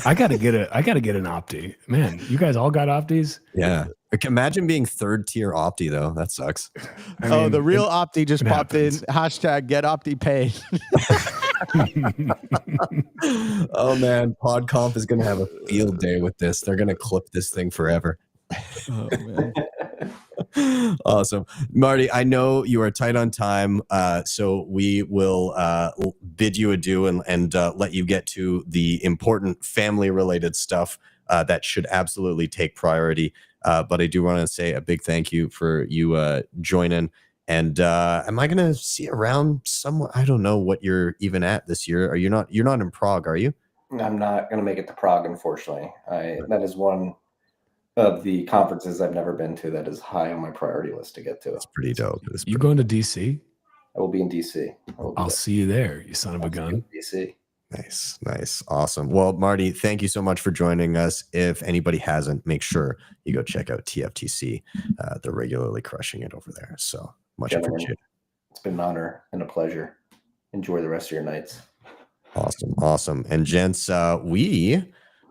I gotta get an Opti. Man, you guys all got Optis? Yeah. Imagine being 3rd tier Opti though. That sucks. I mean, the real Opti just popped in. # get Opti paid. Oh man, PodComp is gonna have a field day with this. They're gonna clip this thing forever. Oh man. Awesome. Marty, I know you are tight on time, so we will bid you adieu and let you get to the important family-related stuff that should absolutely take priority. But I do want to say a big thank you for you joining. And am I going to see you around somewhere? I don't know what you're even at this year. You're not in Prague, are you? I'm not going to make it to Prague, unfortunately. That is one of the conferences I've never been to that is high on my priority list to get to. It's pretty dope. You going to DC? I will be in DC. I'll see you there, you son of a gun. DC. Nice. Awesome. Well, Marty, thank you so much for joining us. If anybody hasn't, make sure you go check out TFTC. They're regularly crushing it over there. So much appreciated. It's been an honor and a pleasure. Enjoy the rest of your nights. Awesome. And gents, we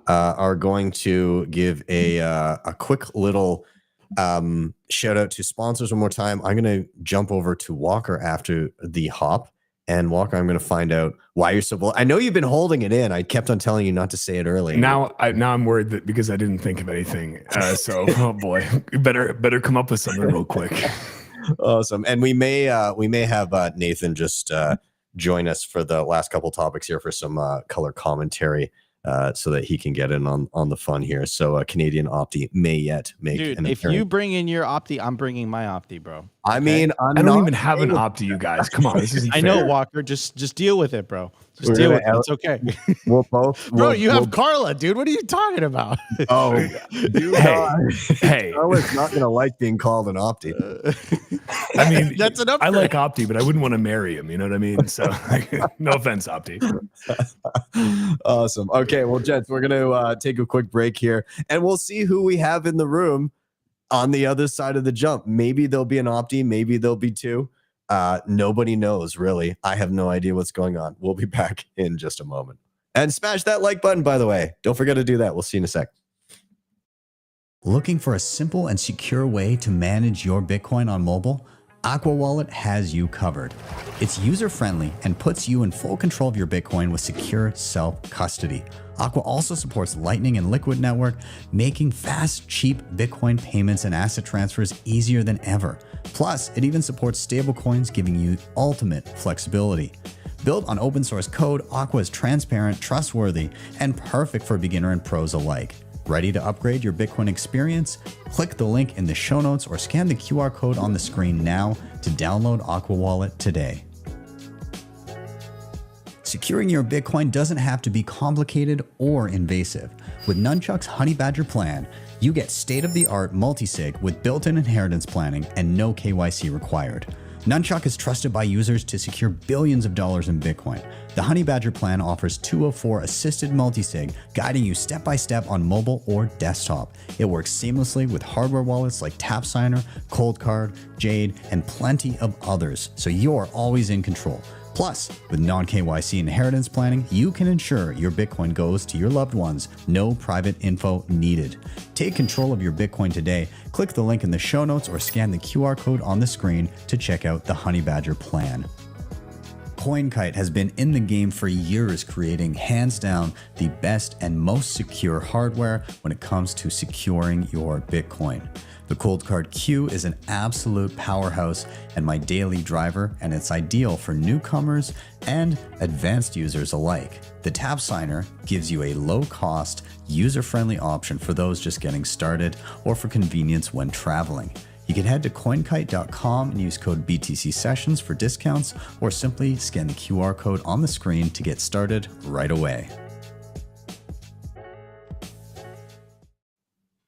are going to give a quick little shout out to sponsors one more time. I'm going to jump over to Walker after the hop. And Walker, I'm going to find out why you're so bold. I know you've been holding it in. I kept on telling you not to say it earlier. Now I'm worried that because I didn't think of anything. So, oh boy, better come up with something real quick. Awesome. And we may have Nathan just join us for the last couple topics here for some color commentary. So that he can get in on the fun here. So Canadian Opti may yet make Dude, an if appearance. you bring in your Opti, I'm bringing my Opti, bro. I mean, I don't even have an Opti, you guys. Come on, this is I know, Walker. Just deal with it, bro. Just deal with it. It's okay. We'll both. Bro, you have Carla, dude. What are you talking about? Oh, hey. Carla's not going to like being called an Opti. I mean, That's an upgrade. I like Opti, but I wouldn't want to marry him. You know what I mean? So, no offense, Opti. Awesome. Okay, well, gents, we're going to take a quick break here, and we'll see who we have in the room on the other side of the jump. Maybe there'll be an Opti, maybe there'll be two. Nobody knows, really. I have no idea what's going on. We'll be back in just a moment. And smash that like button, by the way. Don't forget to do that. We'll see you in a sec. Looking for a simple and secure way to manage your Bitcoin on mobile? AQUA Wallet has you covered. It's user-friendly and puts you in full control of your Bitcoin with secure self-custody. AQUA also supports Lightning and Liquid Network, making fast, cheap Bitcoin payments and asset transfers easier than ever. Plus, it even supports stablecoins, giving you ultimate flexibility. Built on open source code, AQUA is transparent, trustworthy, and perfect for beginner and pros alike. Ready to upgrade your Bitcoin experience? Click the link in the show notes or scan the QR code on the screen now to download AQUA Wallet today. Securing your Bitcoin doesn't have to be complicated or invasive. With NUNCHUK's HONEYBADGER plan, you get state-of-the-art multisig with built-in inheritance planning and no KYC required. NUNCHUK is trusted by users to secure billions of dollars in Bitcoin. The HONEYBADGER plan offers 204 assisted multisig, guiding you step-by-step on mobile or desktop. It works seamlessly with hardware wallets like TapSigner, ColdCard, Jade, and plenty of others, so you're always in control. Plus, with non-KYC inheritance planning, you can ensure your Bitcoin goes to your loved ones. No private info needed. Take control of your Bitcoin today. Click the link in the show notes or scan the QR code on the screen to check out the HONEYBADGER plan. CoinKite has been in the game for years, creating hands down the best and most secure hardware when it comes to securing your Bitcoin. The ColdCard Q is an absolute powerhouse and my daily driver, and it's ideal for newcomers and advanced users alike. The TapSigner gives you a low-cost, user-friendly option for those just getting started or for convenience when traveling. You can head to coinkite.com and use code BTC Sessions for discounts, or simply scan the QR code on the screen to get started right away.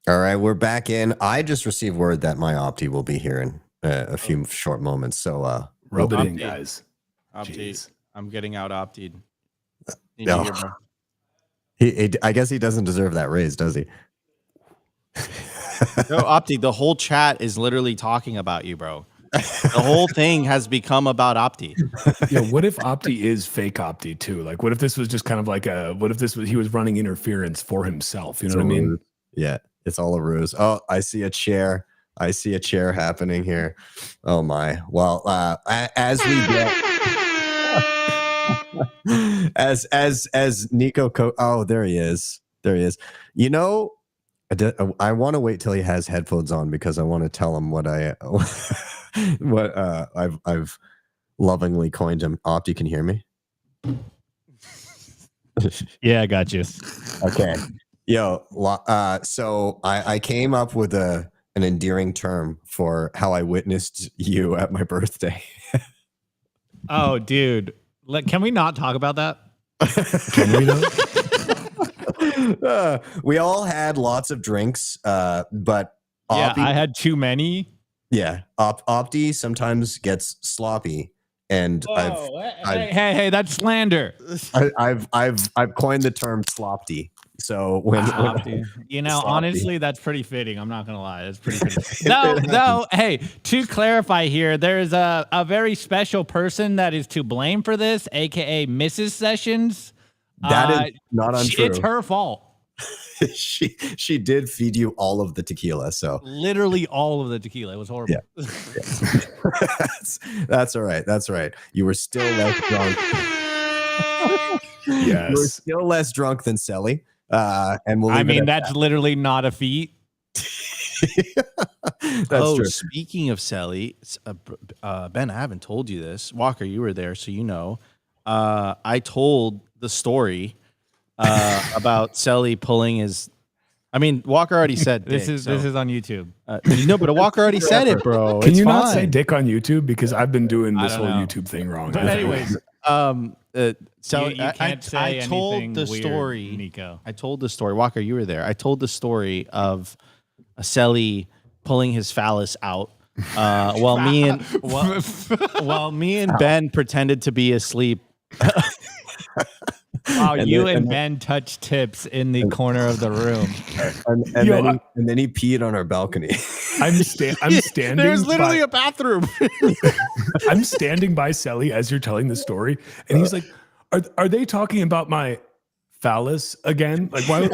All right, we're back in. I just received word that my Opti will be here in a few short moments. So rub it in, guys. Opti. I'm getting out Opti'd. No. I guess he doesn't deserve that raise, does he? No, Opti, the whole chat is literally talking about you, bro. The whole thing has become about Opti. Yeah, what if Opti is fake Opti too? Like, what if this was just kind of like he was running interference for himself? You know what I mean? Yeah, it's all a ruse. Oh, I see a chair. I see a chair happening here. Oh my. Well, as we get as Nico oh, there he is. There he is. You know, I want to wait till he has headphones on because I want to tell him what I've lovingly coined him. Opti, can you hear me? Yeah, I got you. Okay. Yo, so I came up with an endearing term for how I witnessed you at my birthday. Oh, dude. Can we not talk about that? Can we not? We all had lots of drinks, but Yeah, Opti, I had too many. yeah, Opti sometimes gets sloppy, and Hey, that's slander. I've coined the term slopty. So when You know, sloppy. honestly, that's pretty fitting. I'm not gonna lie, that's pretty fitting. No. Hey, to clarify here, there's a very special person that is to blame for this, aka Mrs. Sessions. that is not untrue. It's her fault. she did feed you all of the tequila, so Literally all of the tequila. It was horrible. Yeah. that's all right. That's all right. You were still less drunk. Yes. You were still less drunk than Selly. And we'll I leave mean, it at that's literally not a feat. That's true. Speaking of Selly, Ben, I haven't told you this. Walker, you were there, so you know. I told the story about Selly pulling his. I mean, Walker already said This dick, is on YouTube. no, but Walker already said it, bro. Can It's you fine. not say dick on YouTube? Because I've been doing I this don't whole know. YouTube thing wrong. But anyways, So You can't say I told anything the weird, story. Nico. I told the story. Walker, you were there. I told the story of a Selly pulling his phallus out while me and Ben pretended to be asleep. Wow, you then- and Ben touched tips in the corner of the room. And then he peed on our balcony. I'm standing. There's literally by, a bathroom. I'm standing by Selly as you're telling the story, and he's like, "Are they talking about my phallus again? Like, why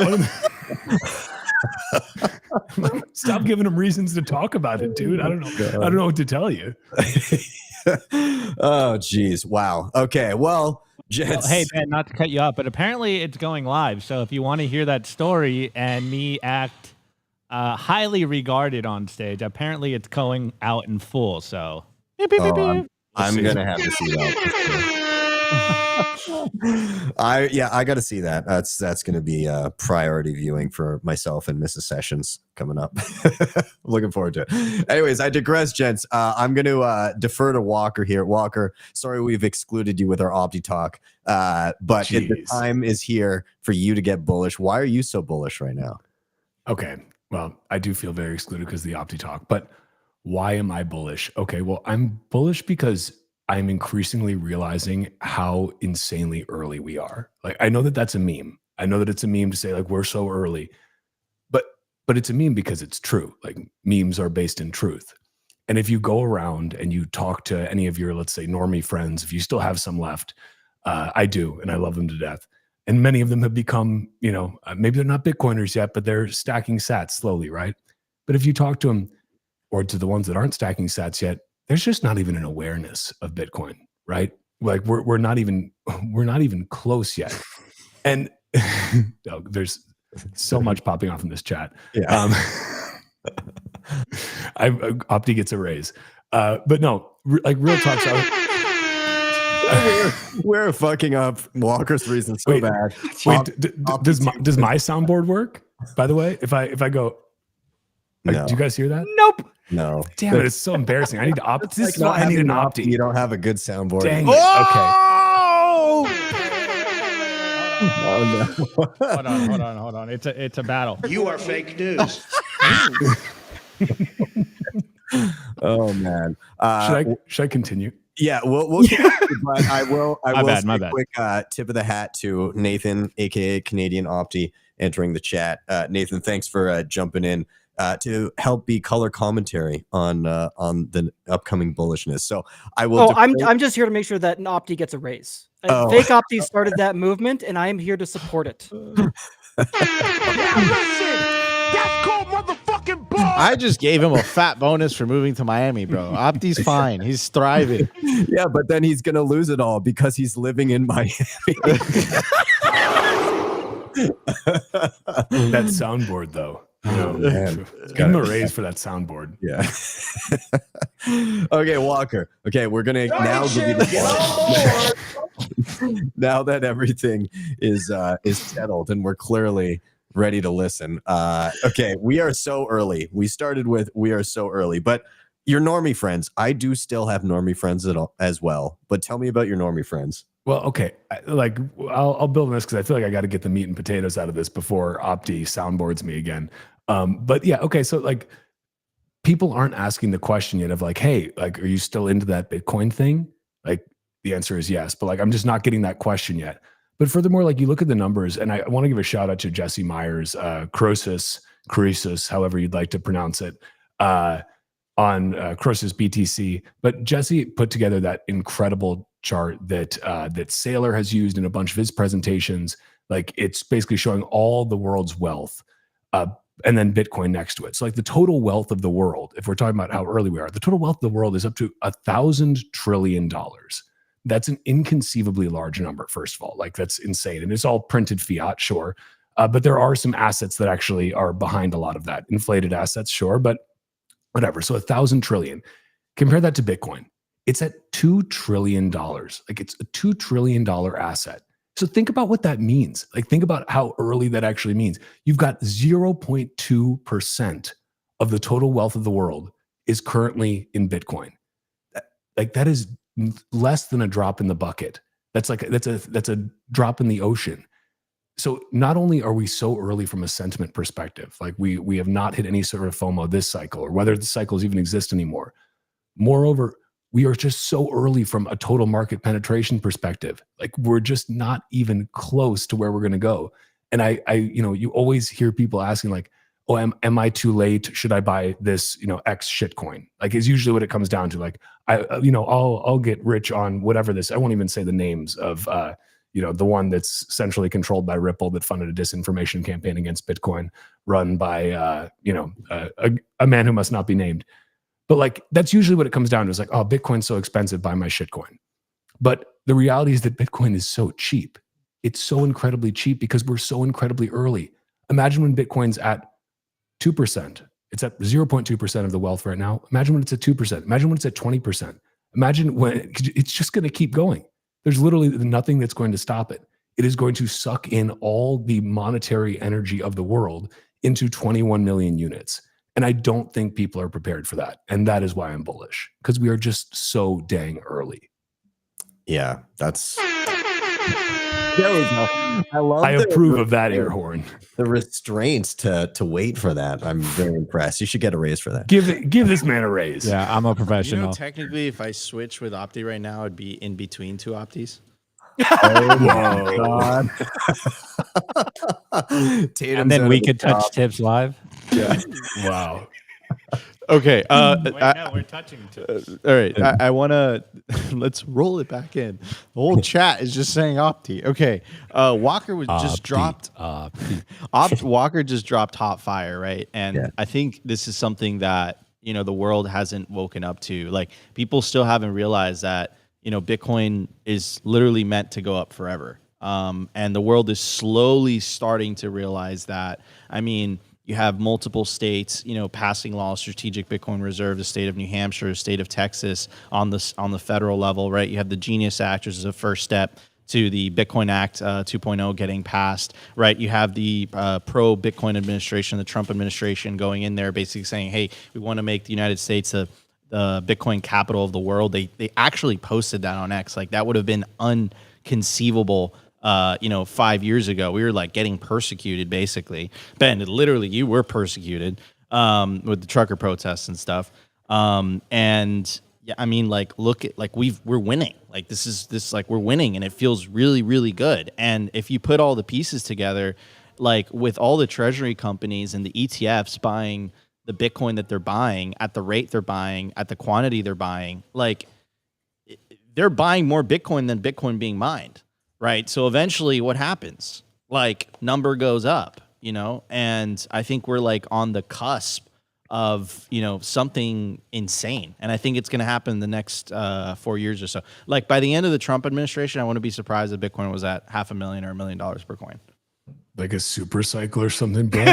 stop giving him reasons to talk about it, dude? I don't know. I don't know what to tell you." Oh, geez. Wow. Okay. Well, gents. Hey, Ben, not to cut you off, but apparently it's going live. So if you want to hear that story and me act highly regarded on stage, apparently it's going out in full. So I'm going to have to see that. I got to see that. That's going to be priority viewing for myself and Mrs. Sessions coming up. Looking forward to it. Anyways, I digress, gents. I'm going to defer to Walker here. Walker, sorry we've excluded you with our Opti talk, but the time is here for you to get bullish. Why are you so bullish right now? Okay, well, I do feel very excluded because of the Opti talk, but why am I bullish? Okay, well, I'm bullish because I'm increasingly realizing how insanely early we are. Like, I know that that's a meme. I know that it's a meme to say like we're so early, but it's a meme because it's true. Like, memes are based in truth. And if you go around and you talk to any of your, let's say, normie friends, if you still have some left, I do, and I love them to death. And many of them have become, maybe they're not Bitcoiners yet, but they're stacking sats slowly, right? But if you talk to them, or to the ones that aren't stacking sats yet, there's just not even an awareness of Bitcoin, right? Like we're not even close yet. And there's so much popping off in this chat. Yeah. Opti gets a raise. But no, like real talk. We're fucking up Walker's reason so bad. Wait, does my soundboard work? By the way, if I go, No. do you guys hear that? Nope. No. Damn it, it's so embarraing. I need to opt. This is why I need an Opti. You don't have a good soundboard. Dang it. Okay. Oh, no. Hold on. It's a battle. You are fake news. Oh man. Should I continue? Yeah, we'll but I will My say bad. a quick tip of the hat to Nathan, aka Canadian Opti, entering the chat. Nathan, thanks for jumping in to help be color commentary on the upcoming bullishness. So I will. Oh, I'm just here to make sure that an Opti gets a raise. Fake Opti started that movement, and I am here to support it. That's called motherfucking ball. I just gave him a fat bonus for moving to Miami, bro. Opti's fine. He's thriving. Yeah, but then he's gonna lose it all because he's living in Miami. That soundboard, though. Man. Give him a raise for that soundboard. Yeah. Okay, Walker. Okay, we're gonna now give you the now that everything is settled and we're clearly ready to listen. Okay, we are so early. We started with we are so early, but your normie friends. I do still have normie friends as well. But tell me about your normie friends. Well, okay. I'll build on this because I feel like I got to get the meat and potatoes out of this before Opti soundboards me again. But yeah, okay. So like, people aren't asking the question yet of like, hey, like, are you still into that Bitcoin thing? Like, the answer is yes, but like, I'm just not getting that question yet. But furthermore, like, you look at the numbers, and I want to give a shout out to Jesse Myers, Croesus, however you'd like to pronounce it, on Croesus BTC. But Jesse put together that incredible chart that Saylor has used in a bunch of his presentations. Like, it's basically showing all the world's wealth, and then Bitcoin next to it. So like the total wealth of the world, if we're talking about how early we are, the total wealth of the world is up to $1,000 trillion. That's an inconceivably large number, first of all. Like, that's insane. And it's all printed fiat, sure. But there are some assets that actually are behind a lot of that. Inflated assets, sure, but whatever. So 1,000 trillion. Compare that to Bitcoin. It's at $2 trillion. Like, it's a $2 trillion asset. So think about what that means. Like, think about how early that actually means. You've got 0.2% of the total wealth of the world is currently in Bitcoin. Like, that is less than a drop in the bucket. That's a drop in the ocean. So not only are we so early from a sentiment perspective, like we have not hit any sort of FOMO this cycle, or whether the cycles even exist anymore. Moreover, we are just so early from a total market penetration perspective. Like we're just not even close to where we're going to go. And I, you always hear people asking like, oh, am I too late? Should I buy this, X shitcoin? Like is usually what it comes down to. Like I'll get rich on whatever this. I won't even say the names of, the one that's centrally controlled by Ripple that funded a disinformation campaign against Bitcoin, run by a man who must not be named. But like that's usually what it comes down to. Is like, oh, Bitcoin's so expensive, buy my shitcoin. But the reality is that Bitcoin is so cheap. It's so incredibly cheap because we're so incredibly early. Imagine when Bitcoin's at 2%. It's at 0.2% of the wealth right now. Imagine when it's at 2%. Imagine when it's at 20%. Imagine when it's just going to keep going. There's literally nothing that's going to stop it. It is going to suck in all the monetary energy of the world into 21 million units. And I don't think people are prepared for that. And that is why I'm bullish, because we are just so dang early. Yeah, that's... There we go. I approve of that air horn. The restraints to wait for that. I'm very impressed. You should get a raise for that. Give this man a raise. Yeah, I'm a professional. Technically, if I switch with Opti right now, I'd be in between two Optis. Oh my God. And then we could touch tips live. Yeah. Wow. Okay. No, we're touching tips. All right. I want to let's roll it back in. The whole chat is just saying Opti. Okay. Walker was just dropped. Walker just dropped hot fire, right? And I think this is something that the world hasn't woken up to. Like people still haven't realized that Bitcoin is literally meant to go up forever. And the world is slowly starting to realize that. I mean, you have multiple states, passing laws, strategic Bitcoin reserve, the state of New Hampshire, the state of Texas on the federal level, right? You have the Genius Act, which is a first step to the Bitcoin Act 2.0 getting passed, right? You have the pro-Bitcoin administration, the Trump administration going in there basically saying, hey, we want to make the United States the Bitcoin capital of the world. They actually posted that on X. Like that would have been unconceivable 5 years ago. We were like getting persecuted basically. Ben, literally you were persecuted with the trucker protests and stuff. And yeah, I mean, like, look at, like, we're winning. Like, we're winning, and it feels really, really good. And if you put all the pieces together, like, with all the treasury companies and the ETFs buying the Bitcoin that they're buying at the rate they're buying, at the quantity they're buying, like, they're buying more Bitcoin than Bitcoin being mined, right? So eventually what happens? Like, number goes up, and I think we're, like, on the cusp of something insane, and I think it's going to happen in the next 4 years or so. Like by the end of the Trump administration, I wouldn't be surprised if Bitcoin was at $500,000 or $1 million per coin, like a super cycle or something, bro.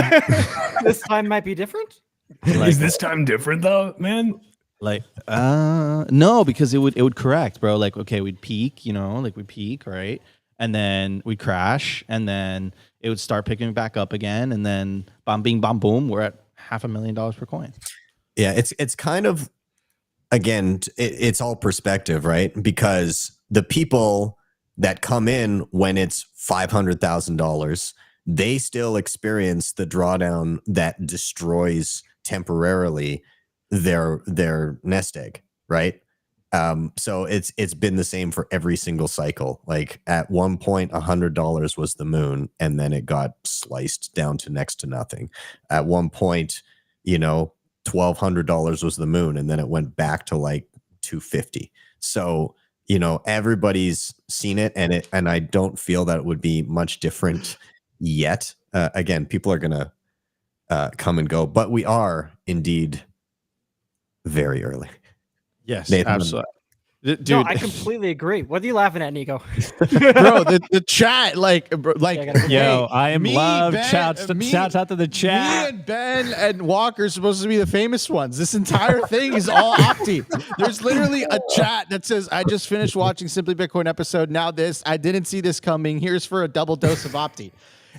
This time might be different. Like, is this time different though, man? Like no, because it would correct, bro. Like, okay, we'd peak, we'd peak, right, and then we'd crash, and then it would start picking back up again, and then bam, bing, bam, boom, we're at $500,000 per coin. Yeah, it's kind of, again, it's all perspective, right? Because the people that come in when it's $500,000, they still experience the drawdown that destroys temporarily their nest egg, right? So it's been the same for every single cycle. Like at one point, $100 was the moon, and then it got sliced down to next to nothing. At one point, $1,200 was the moon, and then it went back to like $250. So everybody's seen it, and I don't feel that it would be much different yet. Again, people are gonna come and go, but we are indeed very early. Yes, Nathan, absolutely. Dude, no, I completely agree. What are you laughing at, Nico? Bro, the chat, yo, I am love. Shouts out to the chat. Me and Ben and Walker are supposed to be the famous ones. This entire thing is all Opti. There's literally a chat that says, I just finished watching Simply Bitcoin episode. Now this, I didn't see this coming. Here's for a double dose of Opti.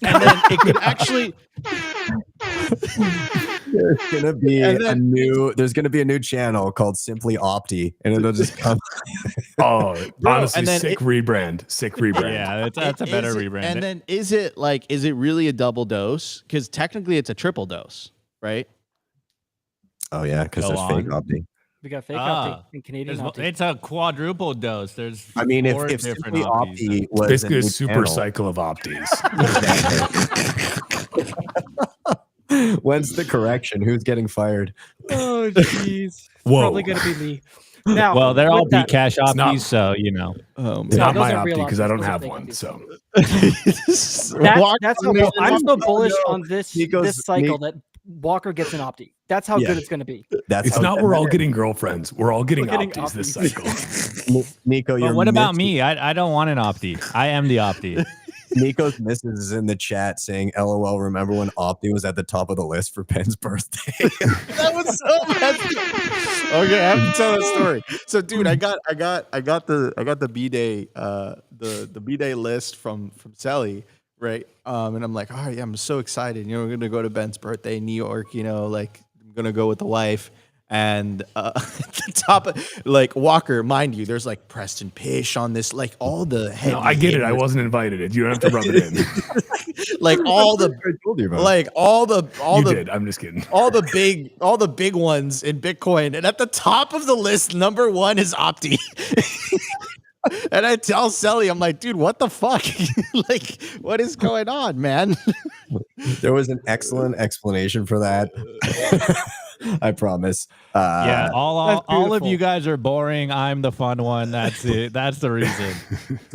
And then it could actually... There's gonna be there's gonna be a new channel called Simply Opti, and it'll just come. Oh, honestly, and then sick rebrand. Sick rebrand. Yeah, that's a better rebrand. And then is it really a double dose? Because technically it's a triple dose, right? Oh yeah, because there's fake Opti. We got fake Opti and Canadian Opti. It's a quadruple dose. There's I mean, if different Simply Optis. Opti was Basically, a new super channel, cycle of Optis. when's the correction? Who's getting fired? Oh, jeez. Whoa. Probably going to be me. Now, Well, they're all with that- Bcash not- Optis, so you know. It's not those my are Opti real because I Optis, don't those are have fake one. Optis. So That's how I'm so bullish on this cycle Nico- that Walker gets an Opti. That's how good it's going to be. That's it's how not we're all getting girlfriends. We're all getting We're getting Optis this Optis. cycle. Nico, But you're what about me? I don't want an Opti. I am the Opti. Nico's missus is in the chat saying, "LOL, remember when Opti was at the top of the list for Penn's birthday?" That was so messy. Okay, I have to tell a story. So, dude, I got the B-Day the B-Day list from Sally, right? And I'm like, all right, I'm so excited. You know, we're gonna go to Ben's birthday in New York. You know, like I'm gonna go with the wife. And at the top of Walker, mind you, there's like Preston Pish on this, like all the heavy. No, I get it. I hitters. wasn't invited. You don't have to rub it in. Like all the You did. I'm just kidding. all the big ones in Bitcoin, and at the top of the list, number one is Opti. And I tell Sally, I'm like, dude, what the fuck? Like, what is going on, man? There was an excellent explanation for that. I promise. Yeah, all of beautiful. you guys are boring. I'm the fun one. That's it. That's the reason.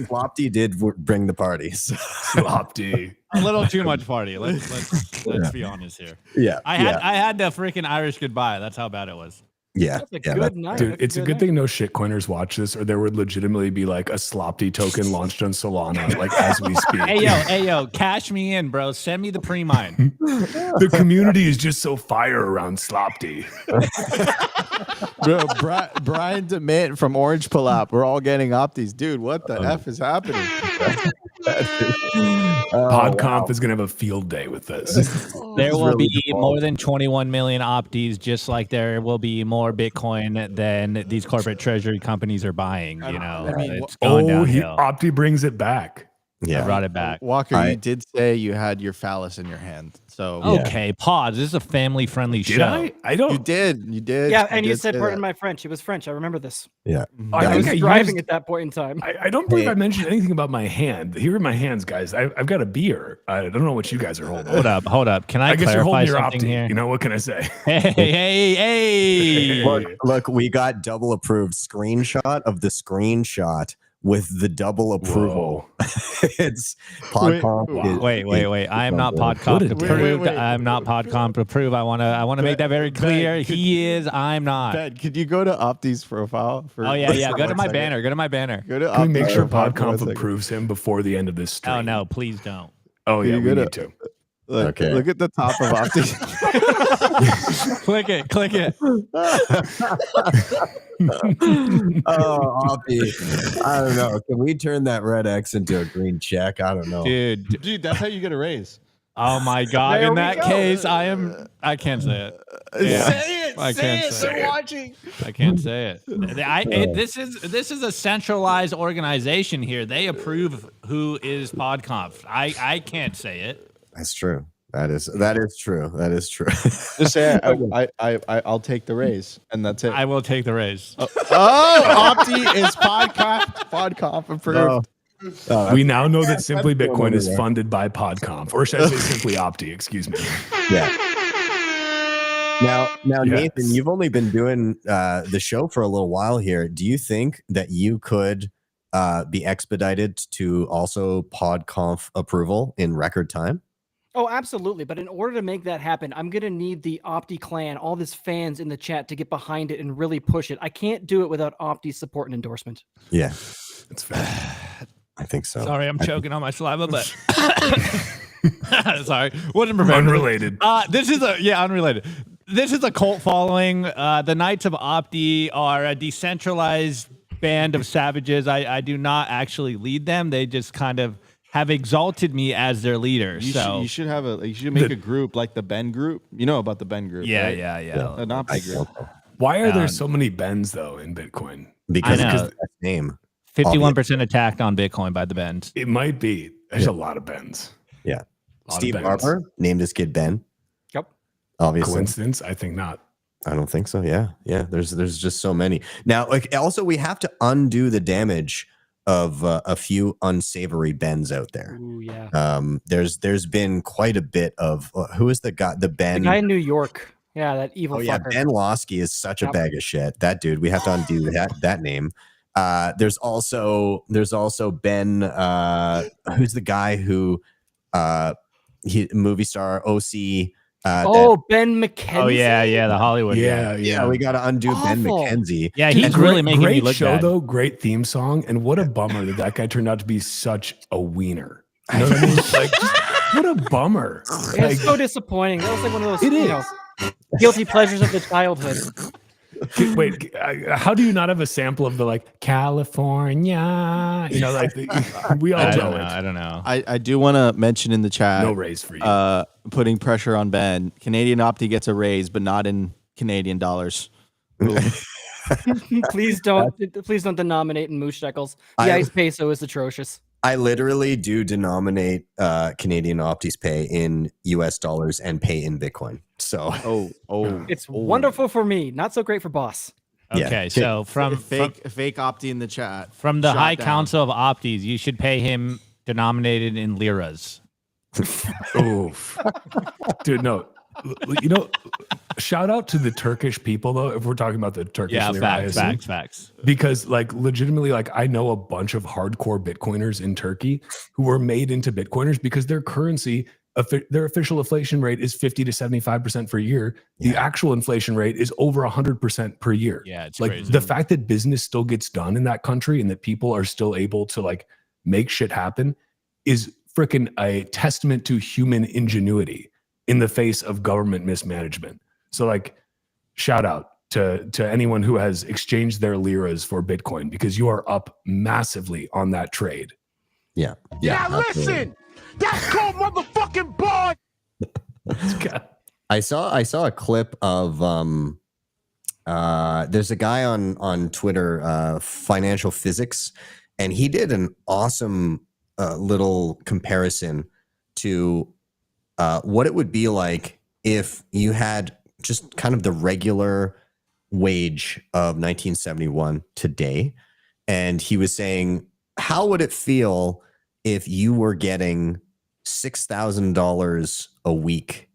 Flopty did bring the party. So. Opti. A little too much party. Let's be honest here. Yeah, I had the freaking Irish goodbye. That's how bad it was. yeah, That's a yeah. good night. Dude, That's it's a good night. thing no shitcoiners watch this, or there would legitimately be like a Slopty token launched on Solana, like as we speak. Hey yo, cash me in, bro. Send me the pre-mine. The community is just so fire around Slopty. Bro, Brian DeMint from Orange Palap. We're all getting Optis. Dude, what the F is happening? PodConf is going to have a field day with this. There will really be default. more than 21 million Optis, just like there will be more Bitcoin than these corporate treasury companies are buying. You know, it's going downhill. Opti brings it back. I brought it back. Walker, you did say you had your phallus in your hand. So Okay, pause. This is a family-friendly Did show. I don't. you did. Yeah, and you did said, say pardon that. my French. It was French. I remember this. Yeah. I I was think I driving used- at that point in time. I don't believe I mentioned anything about my hand. Here are my hands, guys. I've got a beer. I don't know what you guys are holding. Hold up. Can I guess you're clarify holding your something Opti. here? You know, what can I say? Hey. Look, we got double approved screenshot of the screenshot with the double approval. It's PodConf. Wait. I am not PodConf approved. I'm not PodConf approved. I want to make that very clear. He is. I'm not. Ben, could you go to Opti's profile? Oh yeah. Go to my banner. Go to my banner. Go to Can we make Opti's sure profile for 1 PodConf second. approves him before the end of this stream? Oh no, please don't. Oh yeah, you we go need to- to. Look, Okay. look at the top of Opti. Click it. Oh, Opti. I don't know. Can we turn that red X into a green check? I don't know. Dude. That's how you get a raise. Oh my God. There In we that go. case, I can't say it. Yeah. Say it. I Say can't it. say They're it. watching. I can't say it. This is a centralized organization here. They approve who is PodConf. I can't say it. That's true. That is true. That is true. Just say I'll take the raise, and that's it. I will take the raise. Opti is PodConf approved. We now know that Simply that's Bitcoin is there. funded by PodConf, or should I say Simply Opti? Excuse me. Yeah. Now, Yes. Nathan, you've only been doing the show for a little while here. Do you think that you could be expedited to also PodConf approval in record time? Oh, absolutely. But in order to make that happen, I'm going to need the Opti clan, all this fans in the chat to get behind it and really push it. I can't do it without Opti's support and endorsement. Yeah, That's fair. I think so. Sorry, I'm choking on my saliva, but sorry, wasn't prepared. Unrelated. Unrelated. This is a cult following. The Knights of Opti are a decentralized band of savages. I do not actually lead them. They just kind of have exalted me as their leader. You should have you should make a group like the Ben group. You know about the Ben group? Yeah, right? yeah. The Opti group. Why are there so many Bens though in Bitcoin? Because I know. it's the best name. 51% attacked on Bitcoin by the Bens. It might be. There's a lot of Bens. Yeah. A lot Steve of Bens. Barber named his kid Ben. Yep. Obviously. Coincidence? I think not. I don't think so. Yeah. There's just so many. Now, like, also we have to undo the damage of a few unsavory Bens out there. Ooh, yeah. There's been quite a bit of who is the guy? The Ben. The guy in New York. Yeah, that evil. Oh yeah, fucker. Ben Losky is such a bag of shit. That dude. We have to undo that name. There's also Ben. Who's the guy who movie star OC? Ben McKenzie. Oh yeah, the Hollywood. Yeah. We got to undo Ben Awful. McKenzie. Yeah, he's really making me great look show bad. though, great theme song, and what a bummer that guy turned out to be such a wiener. You know what I mean? Like, what a bummer. It's so disappointing. That was like one of those guilty pleasures of the childhood. Wait, how do you not have a sample of the like California? You know, like we all know it. I don't know. I do want to mention in the chat. No raise for you. Putting pressure on Ben. Canadian Opti gets a raise, but not in Canadian dollars. Please don't denominate in moose shekels. The ice peso is atrocious. I literally do denominate Canadian Opti's pay in US dollars and pay in Bitcoin. So It's wonderful for me, not so great for boss. Okay, so from fake Opti in the chat. From the Shot High down. Council of Optis, you should pay him denominated in liras. Oof. Dude, no. You know, shout out to the Turkish people though, if we're talking about the Turkish lira. Facts. Because like legitimately, like I know a bunch of hardcore Bitcoiners in Turkey who were made into Bitcoiners because their currency, their official inflation rate is 50 to 75% per year. The actual inflation rate is over 100% per year. Yeah, it's like crazy. the fact that business still gets done in that country and that people are still able to like make shit happen is freaking a testament to human ingenuity in the face of government mismanagement. So like shout out to anyone who has exchanged their liras for Bitcoin because you are up massively on that trade. yeah. Now listen, that's called motherfucking boy. I saw a clip of there's a guy on Twitter, Financial Physics, and he did an awesome little comparison to what it would be like if you had just kind of the regular wage of 1971 today. And he was saying, how would it feel if you were getting $6,000 a week?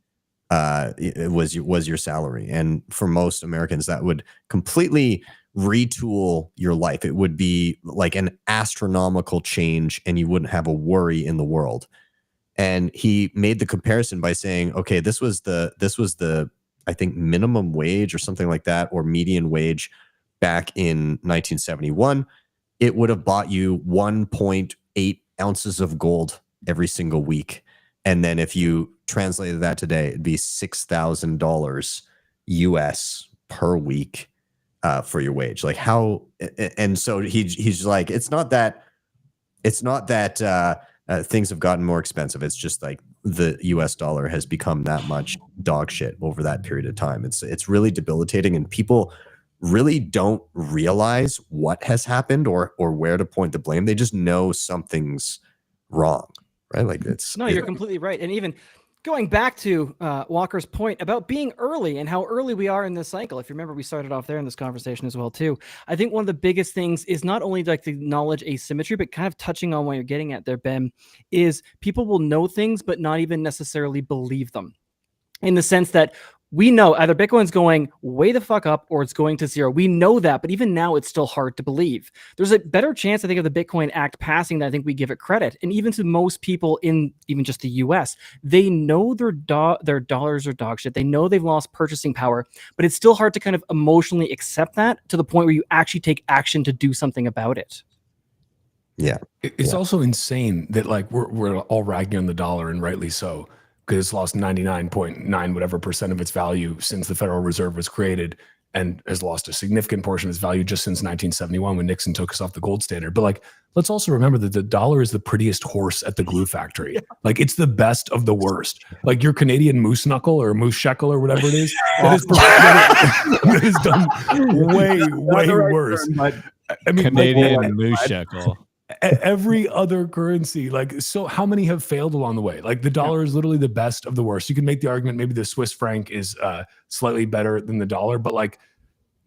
It was your salary. And for most Americans, that would completely retool your life. It would be like an astronomical change and you wouldn't have a worry in the world. And he made the comparison by saying, okay, this was the I think minimum wage or something like that, or median wage back in 1971. It would have bought you 1.8 ounces of gold every single week. And then if you translated that today, it'd be $6,000 US per week for your wage. Like how, and so he's like, it's not that things have gotten more expensive. It's just like the US dollar has become that much dog shit over that period of time. It's really debilitating, and people really don't realize what has happened or where to point the blame. They just know something's wrong, right? Like You're completely right. And even going back to Walker's point about being early and how early we are in this cycle. If you remember, we started off there in this conversation as well, too. I think one of the biggest things is not only like the knowledge asymmetry, but kind of touching on what you're getting at there, Ben, is people will know things, but not even necessarily believe them. In the sense that we know either Bitcoin's going way the fuck up or it's going to zero. We know that, but even now it's still hard to believe. There's a better chance, I think, of the Bitcoin Act passing than I think we give it credit. And even to most people in even just the US, they know their dollars are dog shit. They know they've lost purchasing power, but it's still hard to kind of emotionally accept that to the point where you actually take action to do something about it. Yeah. It's also insane that like we're all ragging on the dollar, and rightly so, because it's lost 99.9 whatever % of its value since the Federal Reserve was created. and has lost a significant portion of its value just since 1971 when Nixon took us off the gold standard. But like, let's also remember that the dollar is the prettiest horse at the glue factory. Like, it's the best of the worst. Like your Canadian moose knuckle or moose shekel or whatever it is, that is done way worse. I mean, Canadian moose shekel. Every other currency, like, so how many have failed along the way? Like the dollar is literally the best of the worst. You can make the argument maybe the Swiss franc is slightly better than the dollar, but like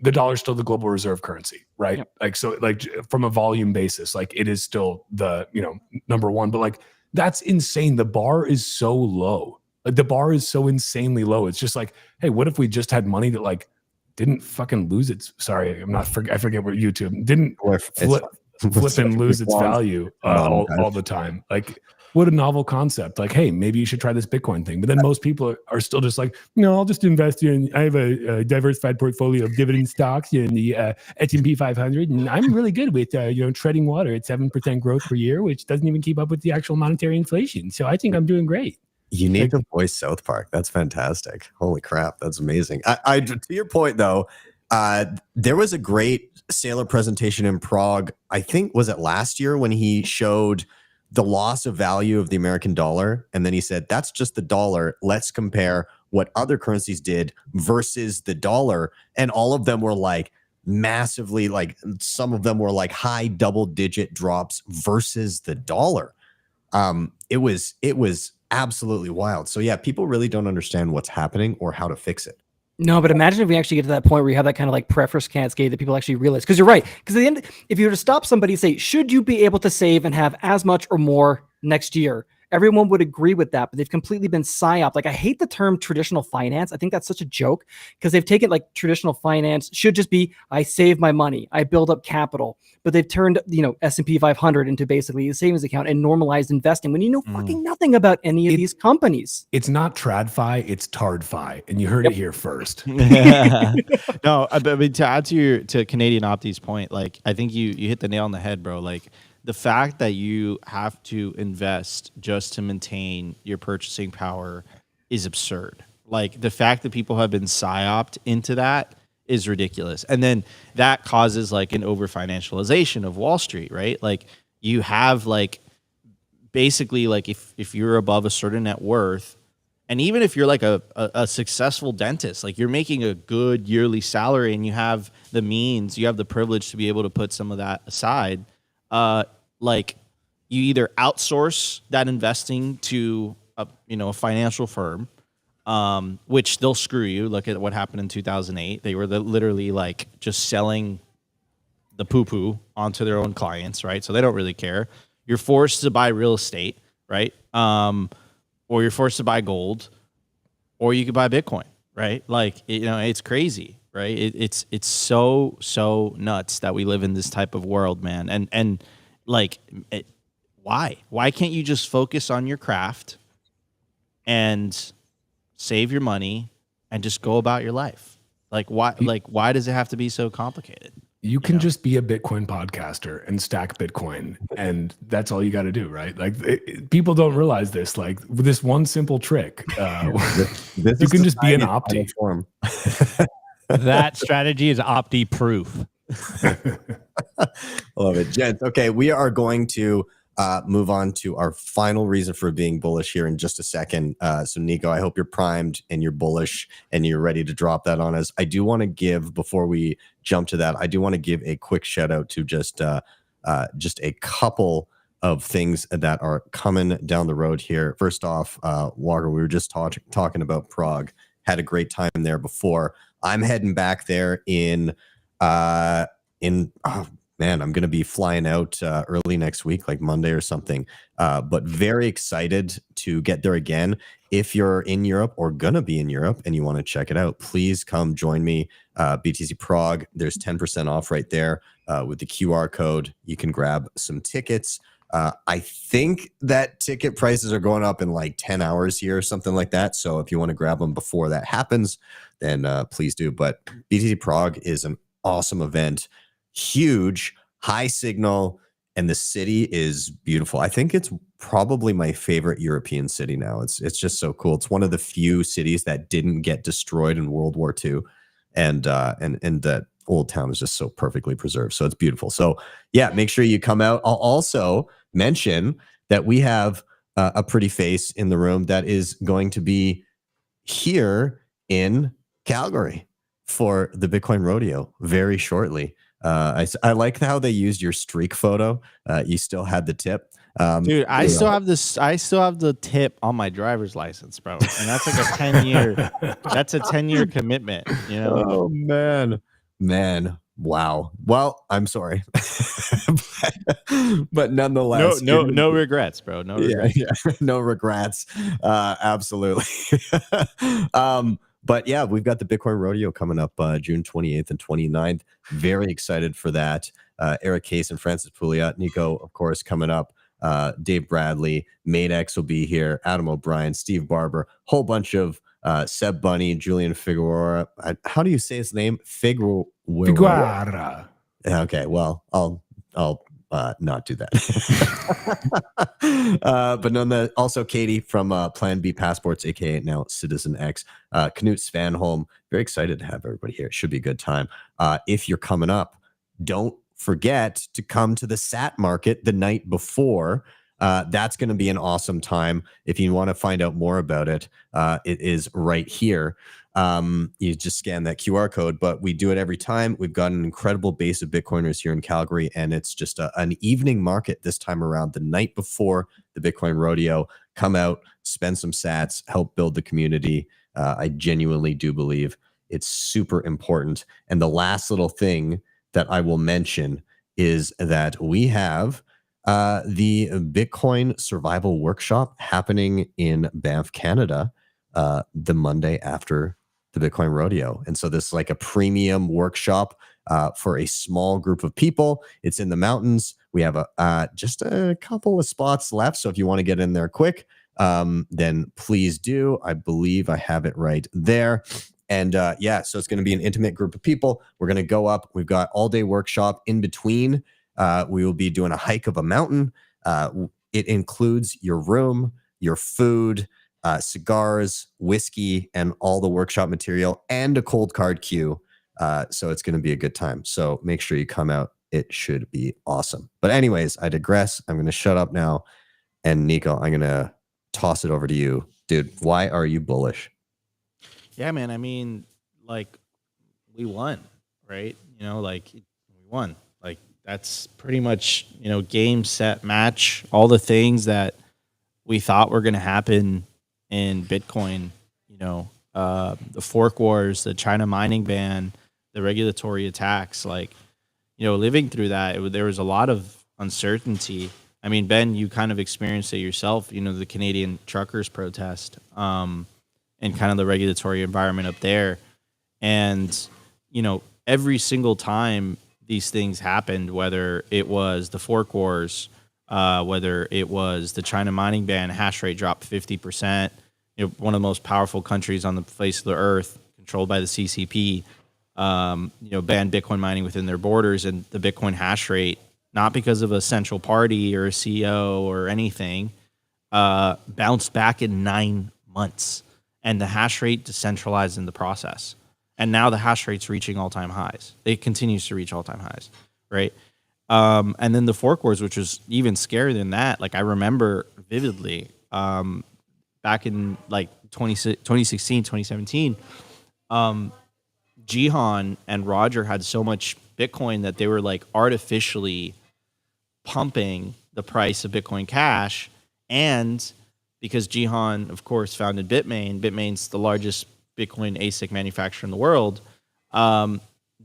the dollar is still the global reserve currency, right? Yep. Like, so like from a volume basis, like it is still the, you know, number one, but like that's insane. The bar is so low. Like the bar is so insanely low. It's just like, hey, what if we just had money that like didn't fucking lose its, sorry, I forget what YouTube didn't flip and lose its value all the time. Like, what a novel concept. Like, hey, maybe you should try this Bitcoin thing. But then most people are still just like, no, I'll just invest in, I have a diversified portfolio of dividend stocks in the S&P 500. And I'm really good with, treading water at 7% growth per year, which doesn't even keep up with the actual monetary inflation. So I think I'm doing great. You need to voice South Park. That's fantastic. Holy crap. That's amazing. I to your point though, there was a great Saylor presentation in Prague. I think, was it last year, when he showed the loss of value of the American dollar? And then he said, that's just the dollar. Let's compare what other currencies did versus the dollar. And all of them were like massively, like some of them were like high double-digit drops versus the dollar. It was absolutely wild. So yeah, people really don't understand what's happening or how to fix it. No, but imagine if we actually get to that point where you have that kind of like preference cascade that people actually realize. Because you're right. Because at the end, if you were to stop somebody and say, should you be able to save and have as much or more next year? Everyone would agree with that, but they've completely been psyoped. Like, I hate the term traditional finance. I think that's such a joke because they've taken like traditional finance should just be, I save my money, I build up capital, but they've turned, S&P 500 into basically a savings account and normalized investing when you know fucking nothing about any of these companies. It's not TradFi, it's TardFi, and you heard it here first. No, I mean, to add to Canadian Opti's point, like, I think you hit the nail on the head, bro. Like, the fact that you have to invest just to maintain your purchasing power is absurd. Like, the fact that people have been psyoped into that is ridiculous. And then that causes like an over financialization of Wall Street, right? Like, you have like basically like if you're above a certain net worth, and even if you're like a successful dentist, like you're making a good yearly salary and you have the means, you have the privilege to be able to put some of that aside, like you either outsource that investing to a financial firm, which they'll screw you. Look at what happened in 2008. They were literally like just selling the poo-poo onto their own clients, right? So they don't really care. You're forced to buy real estate, right? Or you're forced to buy gold, or you could buy Bitcoin, right? Like, it's crazy, right? It's so nuts that we live in this type of world, man. And like, why can't you just focus on your craft and save your money and just go about your life? Like, why does it have to be so complicated? You can just be a Bitcoin podcaster and stack Bitcoin, and that's all you got to do, right? Like, people don't realize this. Like, with this one simple trick, you can just be an Opti. That strategy is Opti proof. I love it, gents. Okay, we are going to move on to our final reason for being bullish here in just a second. So Nico, I hope you're primed and you're bullish and you're ready to drop that on us. I do want to give, before we jump to that, I do want to give a quick shout out to just a couple of things that are coming down the road here. First off, Walker, we were just talking about Prague. Had a great time there before. I'm heading back there in man, I'm going to be flying out early next week, like Monday or something. But very excited to get there again. If you're in Europe or going to be in Europe and you want to check it out, please come join me. BTC Prague, there's 10% off right there with the QR code. You can grab some tickets. I think that ticket prices are going up in like 10 hours here or something like that. So if you want to grab them before that happens, then please do. But BTC Prague is an awesome event. Huge, high signal, and the city is beautiful. I think it's probably my favorite European city now. It's just so cool. It's one of the few cities that didn't get destroyed in World War II. and that old town is just so perfectly preserved. So it's beautiful. So yeah, make sure you come out. I'll also mention that we have a pretty face in the room that is going to be here in Calgary for the Bitcoin Rodeo very shortly. I like how they used your streak photo. You still had the tip. Dude, I still have this. I still have the tip on my driver's license, bro, and that's like a 10-year. That's a 10-year commitment. You know. Oh man, wow. Well, I'm sorry, but nonetheless, No regrets, bro. No regrets. Yeah, no regrets. Absolutely. But yeah, we've got the Bitcoin Rodeo coming up June 28th and 29th. Very excited for that. Eric Case and Francis Pouliot, Nico, of course, coming up. Dave Bradley, Madex will be here, Adam O'Brien, Steve Barber, whole bunch of Seb Bunny, Julian Figueroa. How do you say his name? Figueroa. Okay, well, I'll not do that. But nonetheless, also Katie from Plan B Passports, aka now Citizen X, Knut Svanholm. Very excited to have everybody here. It should be a good time. If you're coming up, don't forget to come to the SAT market the night before. That's going to be an awesome time. If you want to find out more about it, it is right here. You just scan that QR code, but we do it every time. We've got an incredible base of Bitcoiners here in Calgary, and it's just an evening market this time around, the night before the Bitcoin Rodeo. Come out, spend some sats, help build the community. I genuinely do believe it's super important. And the last little thing that I will mention is that we have the Bitcoin Survival Workshop happening in Banff, Canada, the Monday after the Bitcoin Rodeo. And so this is like a premium workshop for a small group of people. It's in the mountains. We have just a couple of spots left. So if you want to get in there quick, then please do. I believe I have it right there. And yeah, so it's going to be an intimate group of people. We're going to go up. We've got all day workshop in between. We will be doing a hike of a mountain. It includes your room, your food, cigars, whiskey, and all the workshop material, and a cold card queue. So it's going to be a good time. So make sure you come out. It should be awesome. But anyways, I digress. I'm going to shut up now. And Nico, I'm going to toss it over to you. Dude, why are you bullish? Yeah, man. I mean, like, we won, right? You know, like, we won. Like, that's pretty much, you know, game, set, match, all the things that we thought were going to happen in Bitcoin, you know, the fork wars, the China mining ban, the regulatory attacks, like, you know, living through that, there was a lot of uncertainty. I mean, Ben, you kind of experienced it yourself, you know, the Canadian truckers protest, and kind of the regulatory environment up there. And, you know, every single time these things happened, whether it was the fork wars, whether it was the China mining ban, hash rate dropped 50%, you know, one of the most powerful countries on the face of the earth, controlled by the CCP, you know, banned Bitcoin mining within their borders, and the Bitcoin hash rate, not because of a central party or a CEO or anything, bounced back in 9 months. And the hash rate decentralized in the process. And now the hash rate's reaching all-time highs. It continues to reach all-time highs, right? And then the fork wars, which was even scarier than that. Like, I remember vividly back in like 2016, 2017, Jihan and Roger had so much Bitcoin that they were like artificially pumping the price of Bitcoin Cash. And because Jihan, of course, founded Bitmain, Bitmain's the largest Bitcoin ASIC manufacturer in the world,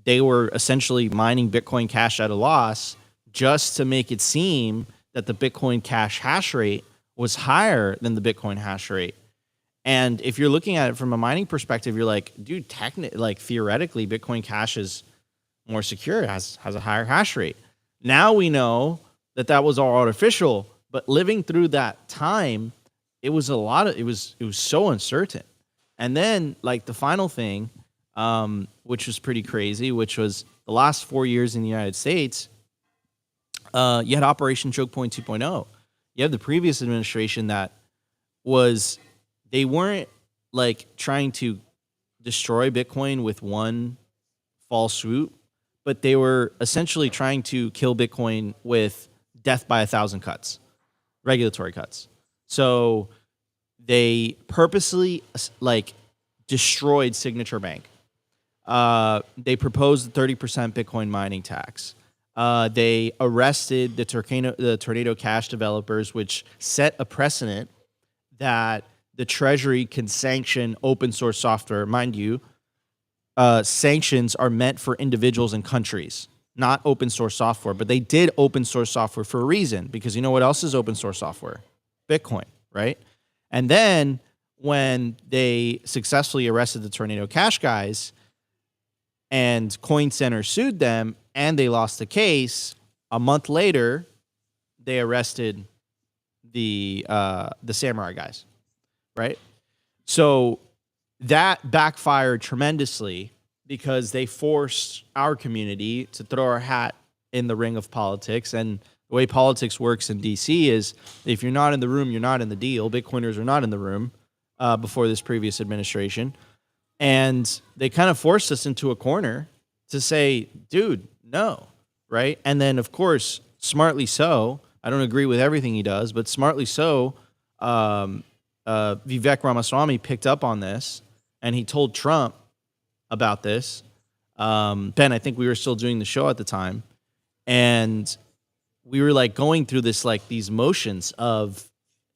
they were essentially mining Bitcoin Cash at a loss just to make it seem that the Bitcoin Cash hash rate was higher than the Bitcoin hash rate. And if you're looking at it from a mining perspective, you're like, dude, like theoretically, Bitcoin Cash is more secure, has a higher hash rate. Now we know that that was all artificial, but living through that time, it was it was so uncertain. And then like the final thing, which was pretty crazy, which was the last 4 years in the United States, you had Operation Choke Point 2.0. You have the previous administration that they weren't like trying to destroy Bitcoin with one false swoop, but they were essentially trying to kill Bitcoin with death by 1,000 cuts, regulatory cuts. So they purposely like destroyed Signature Bank. They proposed the 30% Bitcoin mining tax. They arrested the Tornado Cash developers, which set a precedent that the Treasury can sanction open source software. Mind you, sanctions are meant for individuals and countries, not open source software. But they did open source software for a reason, because you know what else is open source software? Bitcoin, right? And then when they successfully arrested the Tornado Cash guys and Coin Center sued them and they lost the case, a month later, they arrested the Samurai guys, right? So that backfired tremendously because they forced our community to throw our hat in the ring of politics. And the way politics works in DC is if you're not in the room, you're not in the deal. Bitcoiners are not in the room before this previous administration. And they kind of forced us into a corner to say, dude, no, right? And then, of course, smartly so, I don't agree with everything he does, but smartly so, Vivek Ramaswamy picked up on this, and he told Trump about this. Ben, I think we were still doing the show at the time, and we were like going through this, like these motions of,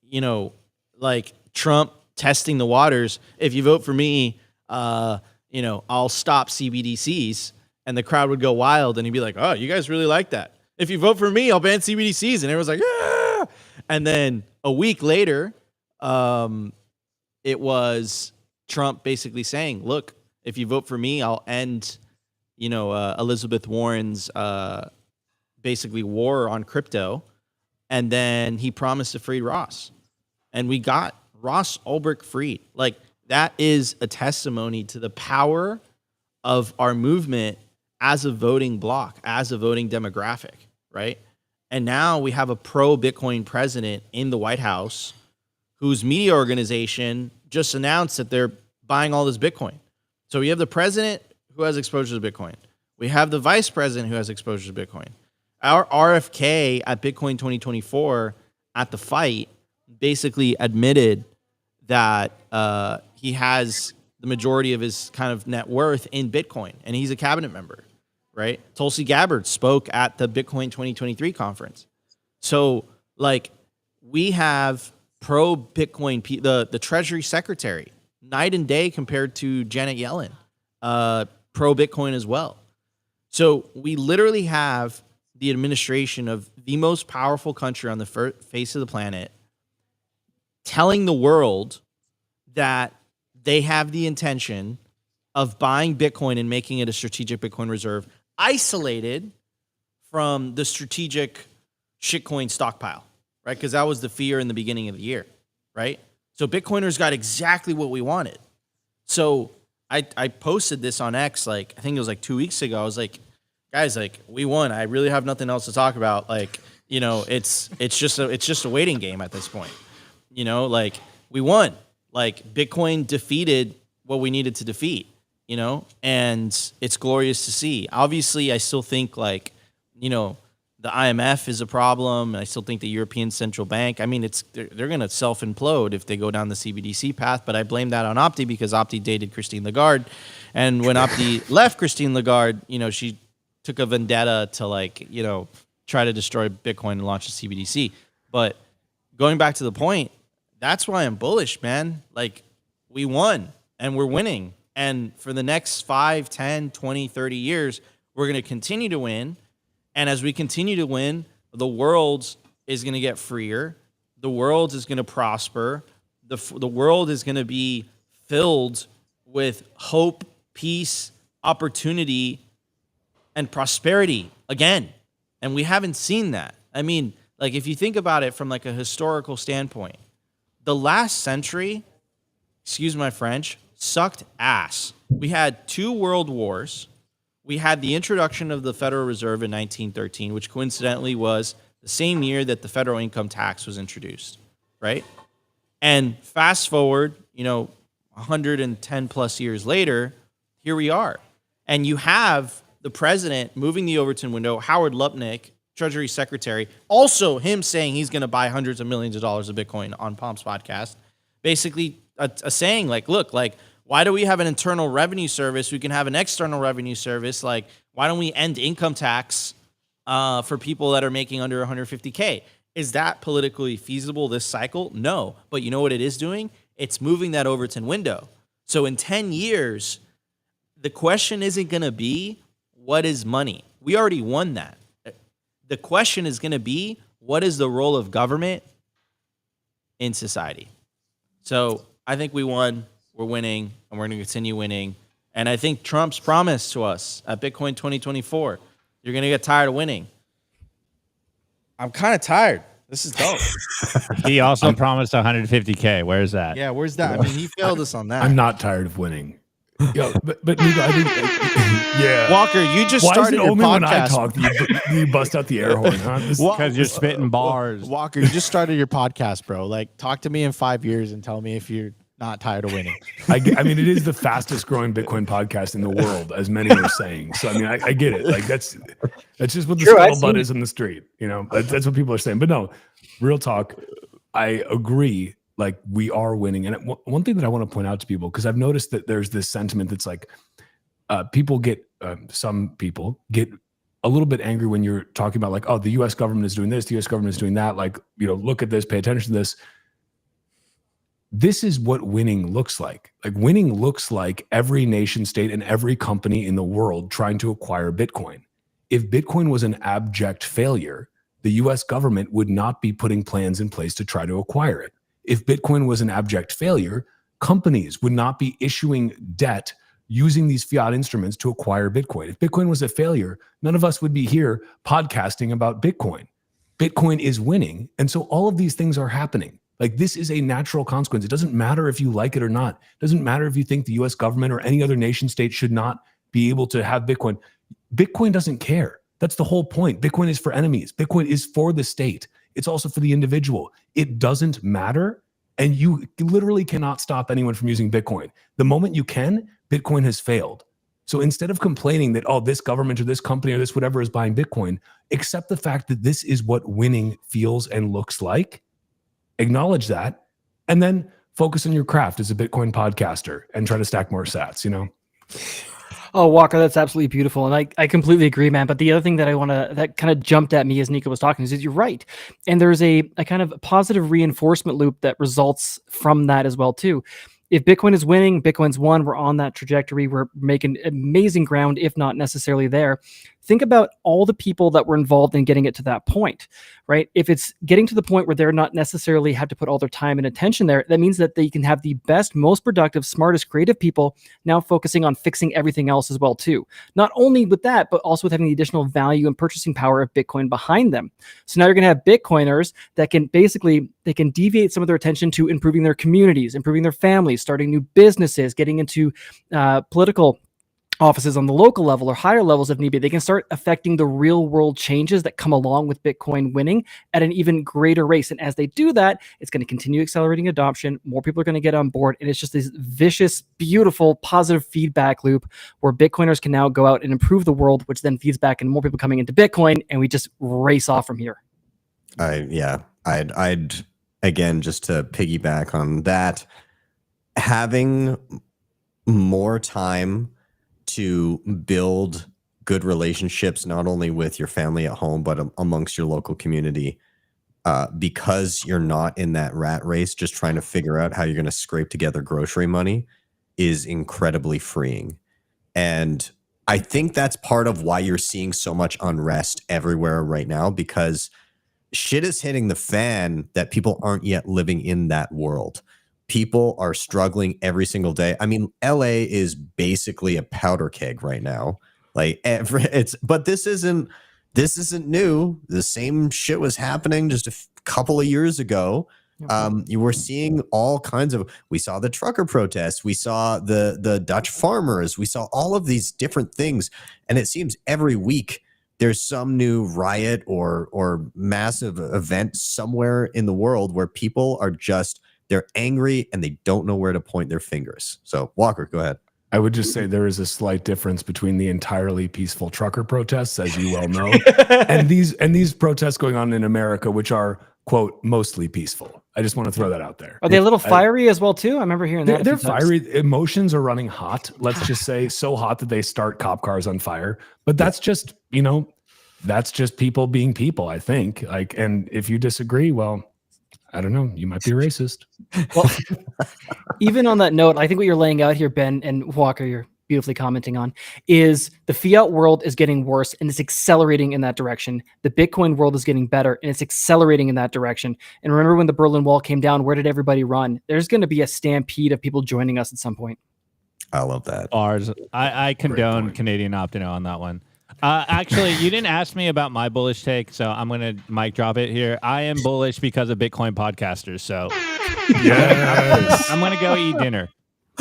you know, like Trump testing the waters. If you vote for me, you know, I'll stop CBDCs, and the crowd would go wild, and he'd be like, oh, you guys really like that. If you vote for me, I'll ban CBDCs. And everyone's like, ah! And then a week later, it was Trump basically saying, look, if you vote for me, I'll end, you know, Elizabeth Warren's basically war on crypto. And then he promised to free Ross. And we got Ross Ulbricht freed. Like, that is a testimony to the power of our movement as a voting bloc, as a voting demographic, right? And now we have a pro-Bitcoin president in the White House whose media organization just announced that they're buying all this Bitcoin. So we have the president who has exposure to Bitcoin. We have the vice president who has exposure to Bitcoin. Our RFK at Bitcoin 2024 at the fight basically admitted that he has the majority of his kind of net worth in Bitcoin, and he's a cabinet member, right? Tulsi Gabbard spoke at the Bitcoin 2023 conference. So, like, we have pro-Bitcoin, the Treasury Secretary, night and day compared to Janet Yellen, pro-Bitcoin as well. So we literally have the administration of the most powerful country on the face of the planet telling the world that they have the intention of buying Bitcoin and making it a strategic Bitcoin reserve, isolated from the strategic shitcoin stockpile, right? Because that was the fear in the beginning of the year, right? So Bitcoiners got exactly what we wanted. So I posted this on X, like, I think it was like 2 weeks ago. I was like, guys, like, we won. I really have nothing else to talk about. Like, you know, it's just a waiting game at this point. You know, like, we won. Like, Bitcoin defeated what we needed to defeat, you know, and it's glorious to see. Obviously, I still think, like, you know, the IMF is a problem. I still think the European Central Bank, I mean, they're going to self-implode if they go down the CBDC path, but I blame that on Opti because Opti dated Christine Lagarde. And when Opti left Christine Lagarde, you know, she took a vendetta to, like, you know, try to destroy Bitcoin and launch a CBDC. But going back to the point, that's why I'm bullish, man. Like, we won and we're winning. And for the next 5, 10, 20, 30 years, we're going to continue to win. And as we continue to win, the world is going to get freer. The world is going to prosper. The world is going to be filled with hope, peace, opportunity, and prosperity again. And we haven't seen that. I mean, like, if you think about it from, like, a historical standpoint, the last century, excuse my French, sucked ass. We had 2 world wars. We had the introduction of the Federal Reserve in 1913, which coincidentally was the same year that the federal income tax was introduced, right? And fast forward, you know, 110 plus years later, here we are. And you have the president moving the Overton window, Howard Lutnick, Treasury Secretary, also him saying he's going to buy hundreds of millions of dollars of Bitcoin on Pomp's podcast, basically a saying like, look, like, why do we have an internal revenue service? We can have an external revenue service. Like, why don't we end income tax for people that are making under 150K? Is that politically feasible this cycle? No. But you know what it is doing? It's moving that Overton window. So in 10 years, the question isn't going to be, what is money? We already won that. The question is going to be, what is the role of government in society? So I think we won. We're winning, and we're going to continue winning. And I think Trump's promise to us at Bitcoin 2024, you're going to get tired of winning. I'm kind of tired. This is dope. He also promised 150K. Where's that? Yeah, where's that? I mean, he failed us on that. I'm not tired of winning. Yo, but Nico, I think, yeah. Walker, you just Why started is it your only podcast. when I talk do you bust out the air horn, huh? Because you're spitting bars. Walker, you just started your podcast, bro. Like, talk to me in 5 years and tell me if you're not tired of winning. I mean, it is the fastest growing Bitcoin podcast in the world, as many are saying. So, I mean, I get it. Like, that's just what the scuttlebutt is in the street. You know, that's what people are saying. But no, real talk, I agree. Like, we are winning. And one thing that I want to point out to people, because I've noticed that there's this sentiment that's like, some people get a little bit angry when you're talking about like, oh, the US government is doing this, the US government is doing that. Like, you know, look at this, pay attention to this. This is what winning looks like. Like, winning looks like every nation state and every company in the world trying to acquire Bitcoin. If Bitcoin was an abject failure, the US government would not be putting plans in place to try to acquire it. If Bitcoin was an abject failure, companies would not be issuing debt using these fiat instruments to acquire Bitcoin. If Bitcoin was a failure, none of us would be here podcasting about Bitcoin. Bitcoin is winning. And so all of these things are happening. Like, this is a natural consequence. It doesn't matter if you like it or not. It doesn't matter if you think the US government or any other nation state should not be able to have Bitcoin. Bitcoin doesn't care. That's the whole point. Bitcoin is for enemies. Bitcoin is for the state. It's also for the individual. It doesn't matter. And you literally cannot stop anyone from using Bitcoin. The moment you can, Bitcoin has failed. So instead of complaining that, oh, this government or this company or this whatever is buying Bitcoin, accept the fact that this is what winning feels and looks like. Acknowledge that, and then focus on your craft as a Bitcoin podcaster and try to stack more sats, you know? Oh, Walker, that's absolutely beautiful. And I completely agree, man. But the other thing that that kind of jumped at me as Nico was talking is that you're right. And there's a kind of positive reinforcement loop that results from that as well, too. If Bitcoin is winning, Bitcoin's won, we're on that trajectory. We're making amazing ground, if not necessarily there. Think about all the people that were involved in getting it to that point, right? If it's getting to the point where they're not necessarily have to put all their time and attention there, that means that they can have the best, most productive, smartest, creative people now focusing on fixing everything else as well, too. Not only with that, but also with having the additional value and purchasing power of Bitcoin behind them. So now you're going to have Bitcoiners that can basically, they can deviate some of their attention to improving their communities, improving their families, starting new businesses, getting into political offices on the local level or higher levels if need be. They can start affecting the real world changes that come along with Bitcoin winning at an even greater rate. And as they do that, it's going to continue accelerating adoption. More people are going to get on board. And it's just this vicious, beautiful, positive feedback loop where Bitcoiners can now go out and improve the world, which then feeds back into more people coming into Bitcoin. And we just race off from here. I'd again, just to piggyback on that, having more time to build good relationships, not only with your family at home, but amongst your local community, because you're not in that rat race, just trying to figure out how you're going to scrape together grocery money, is incredibly freeing. And I think that's part of why you're seeing so much unrest everywhere right now, because shit is hitting the fan that people aren't yet living in that world. People are struggling every single day. I mean, LA is basically a powder keg right now. Like but this isn't new. The same shit was happening just a couple of years ago. You were seeing all kinds of, we saw the trucker protests, we saw the Dutch farmers, we saw all of these different things. And it seems every week there's some new riot or massive event somewhere in the world where people are just, they're angry and they don't know where to point their fingers. So Walker, go ahead. I would just say there is a slight difference between the entirely peaceful trucker protests, as you well know, and these protests going on in America, which are, quote, mostly peaceful. I just want to throw that out there. Are they a little fiery as well too? I remember hearing that. They're fiery. Emotions are running hot. Let's just say so hot that they start cop cars on fire. But that's just, that's just people being people, I think. Like, and if you disagree, well, I don't know, you might be racist. Well, even on that note, I think what you're laying out here, Ben and Walker, you're beautifully commenting on, is the fiat world is getting worse and it's accelerating in that direction. The Bitcoin world is getting better and it's accelerating in that direction. And remember when the Berlin Wall came down, where did everybody run? There's going to be a stampede of people joining us at some point. I love that. Bars. I condone Canadian opt-in on that one. Actually, you didn't ask me about my bullish take, so I'm going to mic drop it here. I am bullish because of Bitcoin podcasters, so Yes. I'm going to go eat dinner.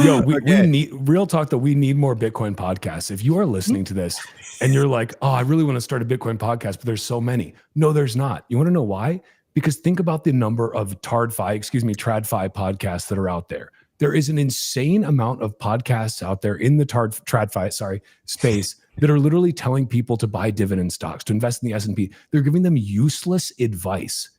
Yo, we need, real talk though, we need more Bitcoin podcasts. If you are listening to this and you're like, oh, I really want to start a Bitcoin podcast, but there's so many. No, there's not. You want to know why? Because think about the number of TradFi podcasts that are out there. There is an insane amount of podcasts out there in the TradFi space that are literally telling people to buy dividend stocks, to invest in the S&P. They're giving them useless advice.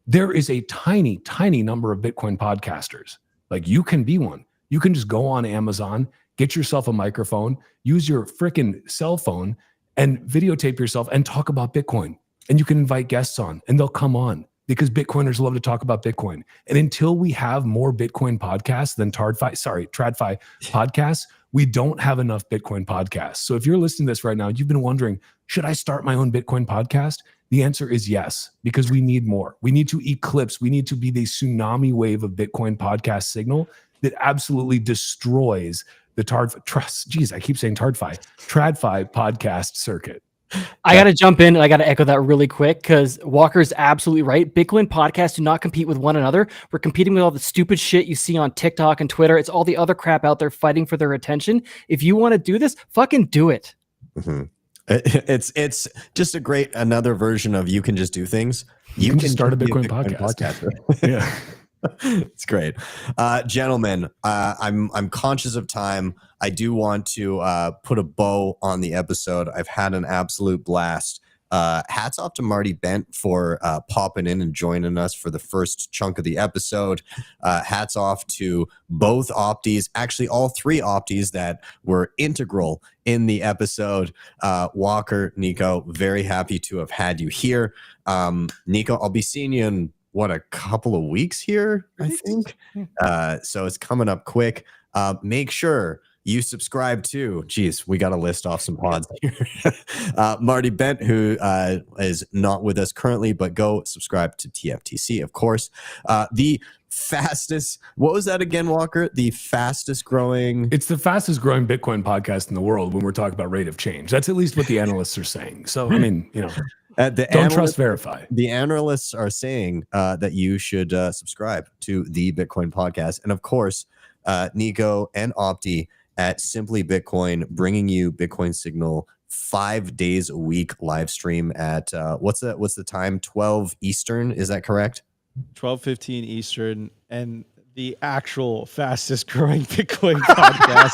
There is a tiny, tiny number of Bitcoin podcasters. Like, you can be one. You can just go on Amazon, get yourself a microphone, use your freaking cell phone and videotape yourself and talk about Bitcoin. And you can invite guests on and they'll come on because Bitcoiners love to talk about Bitcoin. And until we have more Bitcoin podcasts than TradFi podcasts, we don't have enough Bitcoin podcasts. So if you're listening to this right now, you've been wondering, should I start my own Bitcoin podcast? The answer is yes, because we need more. We need to eclipse. We need to be the tsunami wave of Bitcoin podcast signal that absolutely destroys the TradFi podcast circuit. I got to jump in and I got to echo that really quick because Walker's absolutely right. Bitcoin podcasts do not compete with one another. We're competing with all the stupid shit you see on TikTok and Twitter. It's all the other crap out there fighting for their attention. If you want to do this, fucking do it. Mm-hmm. It's just another version of you can just do things. You can just start a Bitcoin podcast. Yeah. It's great. Gentlemen, I'm conscious of time. I do want to put a bow on the episode. I've had an absolute blast. Hats off to Marty Bent for popping in and joining us for the first chunk of the episode. Hats off to both opties, actually all three opties that were integral in the episode. Walker, Nico, very happy to have had you here. Nico, I'll be seeing you in a couple of weeks here, I think. So it's coming up quick. Make sure you subscribe to, we got to list off some pods here. Marty Bent, who is not with us currently, but go subscribe to TFTC, of course. The fastest, what was that again, Walker? The fastest growing. It's the fastest growing Bitcoin podcast in the world when we're talking about rate of change. That's at least what the analysts are saying. So, I mean, don't trust verify. The analysts are saying that you should subscribe to the Bitcoin podcast. And of course, Nico and Opti at Simply Bitcoin, bringing you Bitcoin Signal 5 days a week live stream at what's the time? 12 Eastern. Is that correct? 12:15 Eastern, and the actual fastest growing Bitcoin podcast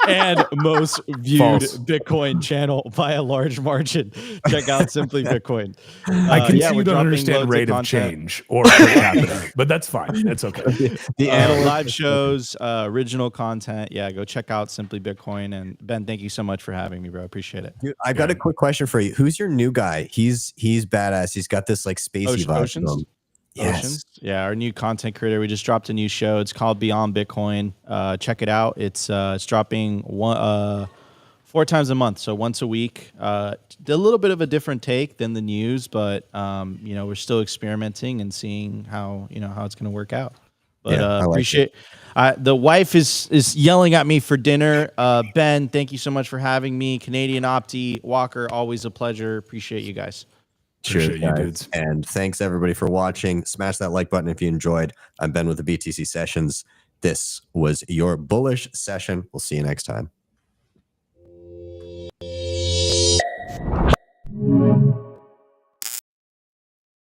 and most viewed Bitcoin channel by a large margin. Check out Simply Bitcoin. I continue to understand rate of change or per capita, but that's fine. That's okay. The live shows, original content. Yeah, go check out Simply Bitcoin. And Ben, thank you so much for having me, bro. Appreciate it. Dude, I've got a quick question for you. Who's your new guy? He's badass. He's got this like spacey vibe to him. Yes. Oceans. Yeah, our new content creator. We just dropped a new show. It's called Beyond Bitcoin. Check it out. It's dropping 4 times a month, so once a week. A little bit of a different take than the news, but we're still experimenting and seeing how it's going to work out. But appreciate. The wife is yelling at me for dinner. Ben, thank you so much for having me. Canadian Opti, Walker, always a pleasure. Appreciate you guys. Cheers, guys. And thanks everybody for watching. Smash that like button if you enjoyed. I'm Ben with the BTC Sessions. This was your bullish session. We'll see you next time.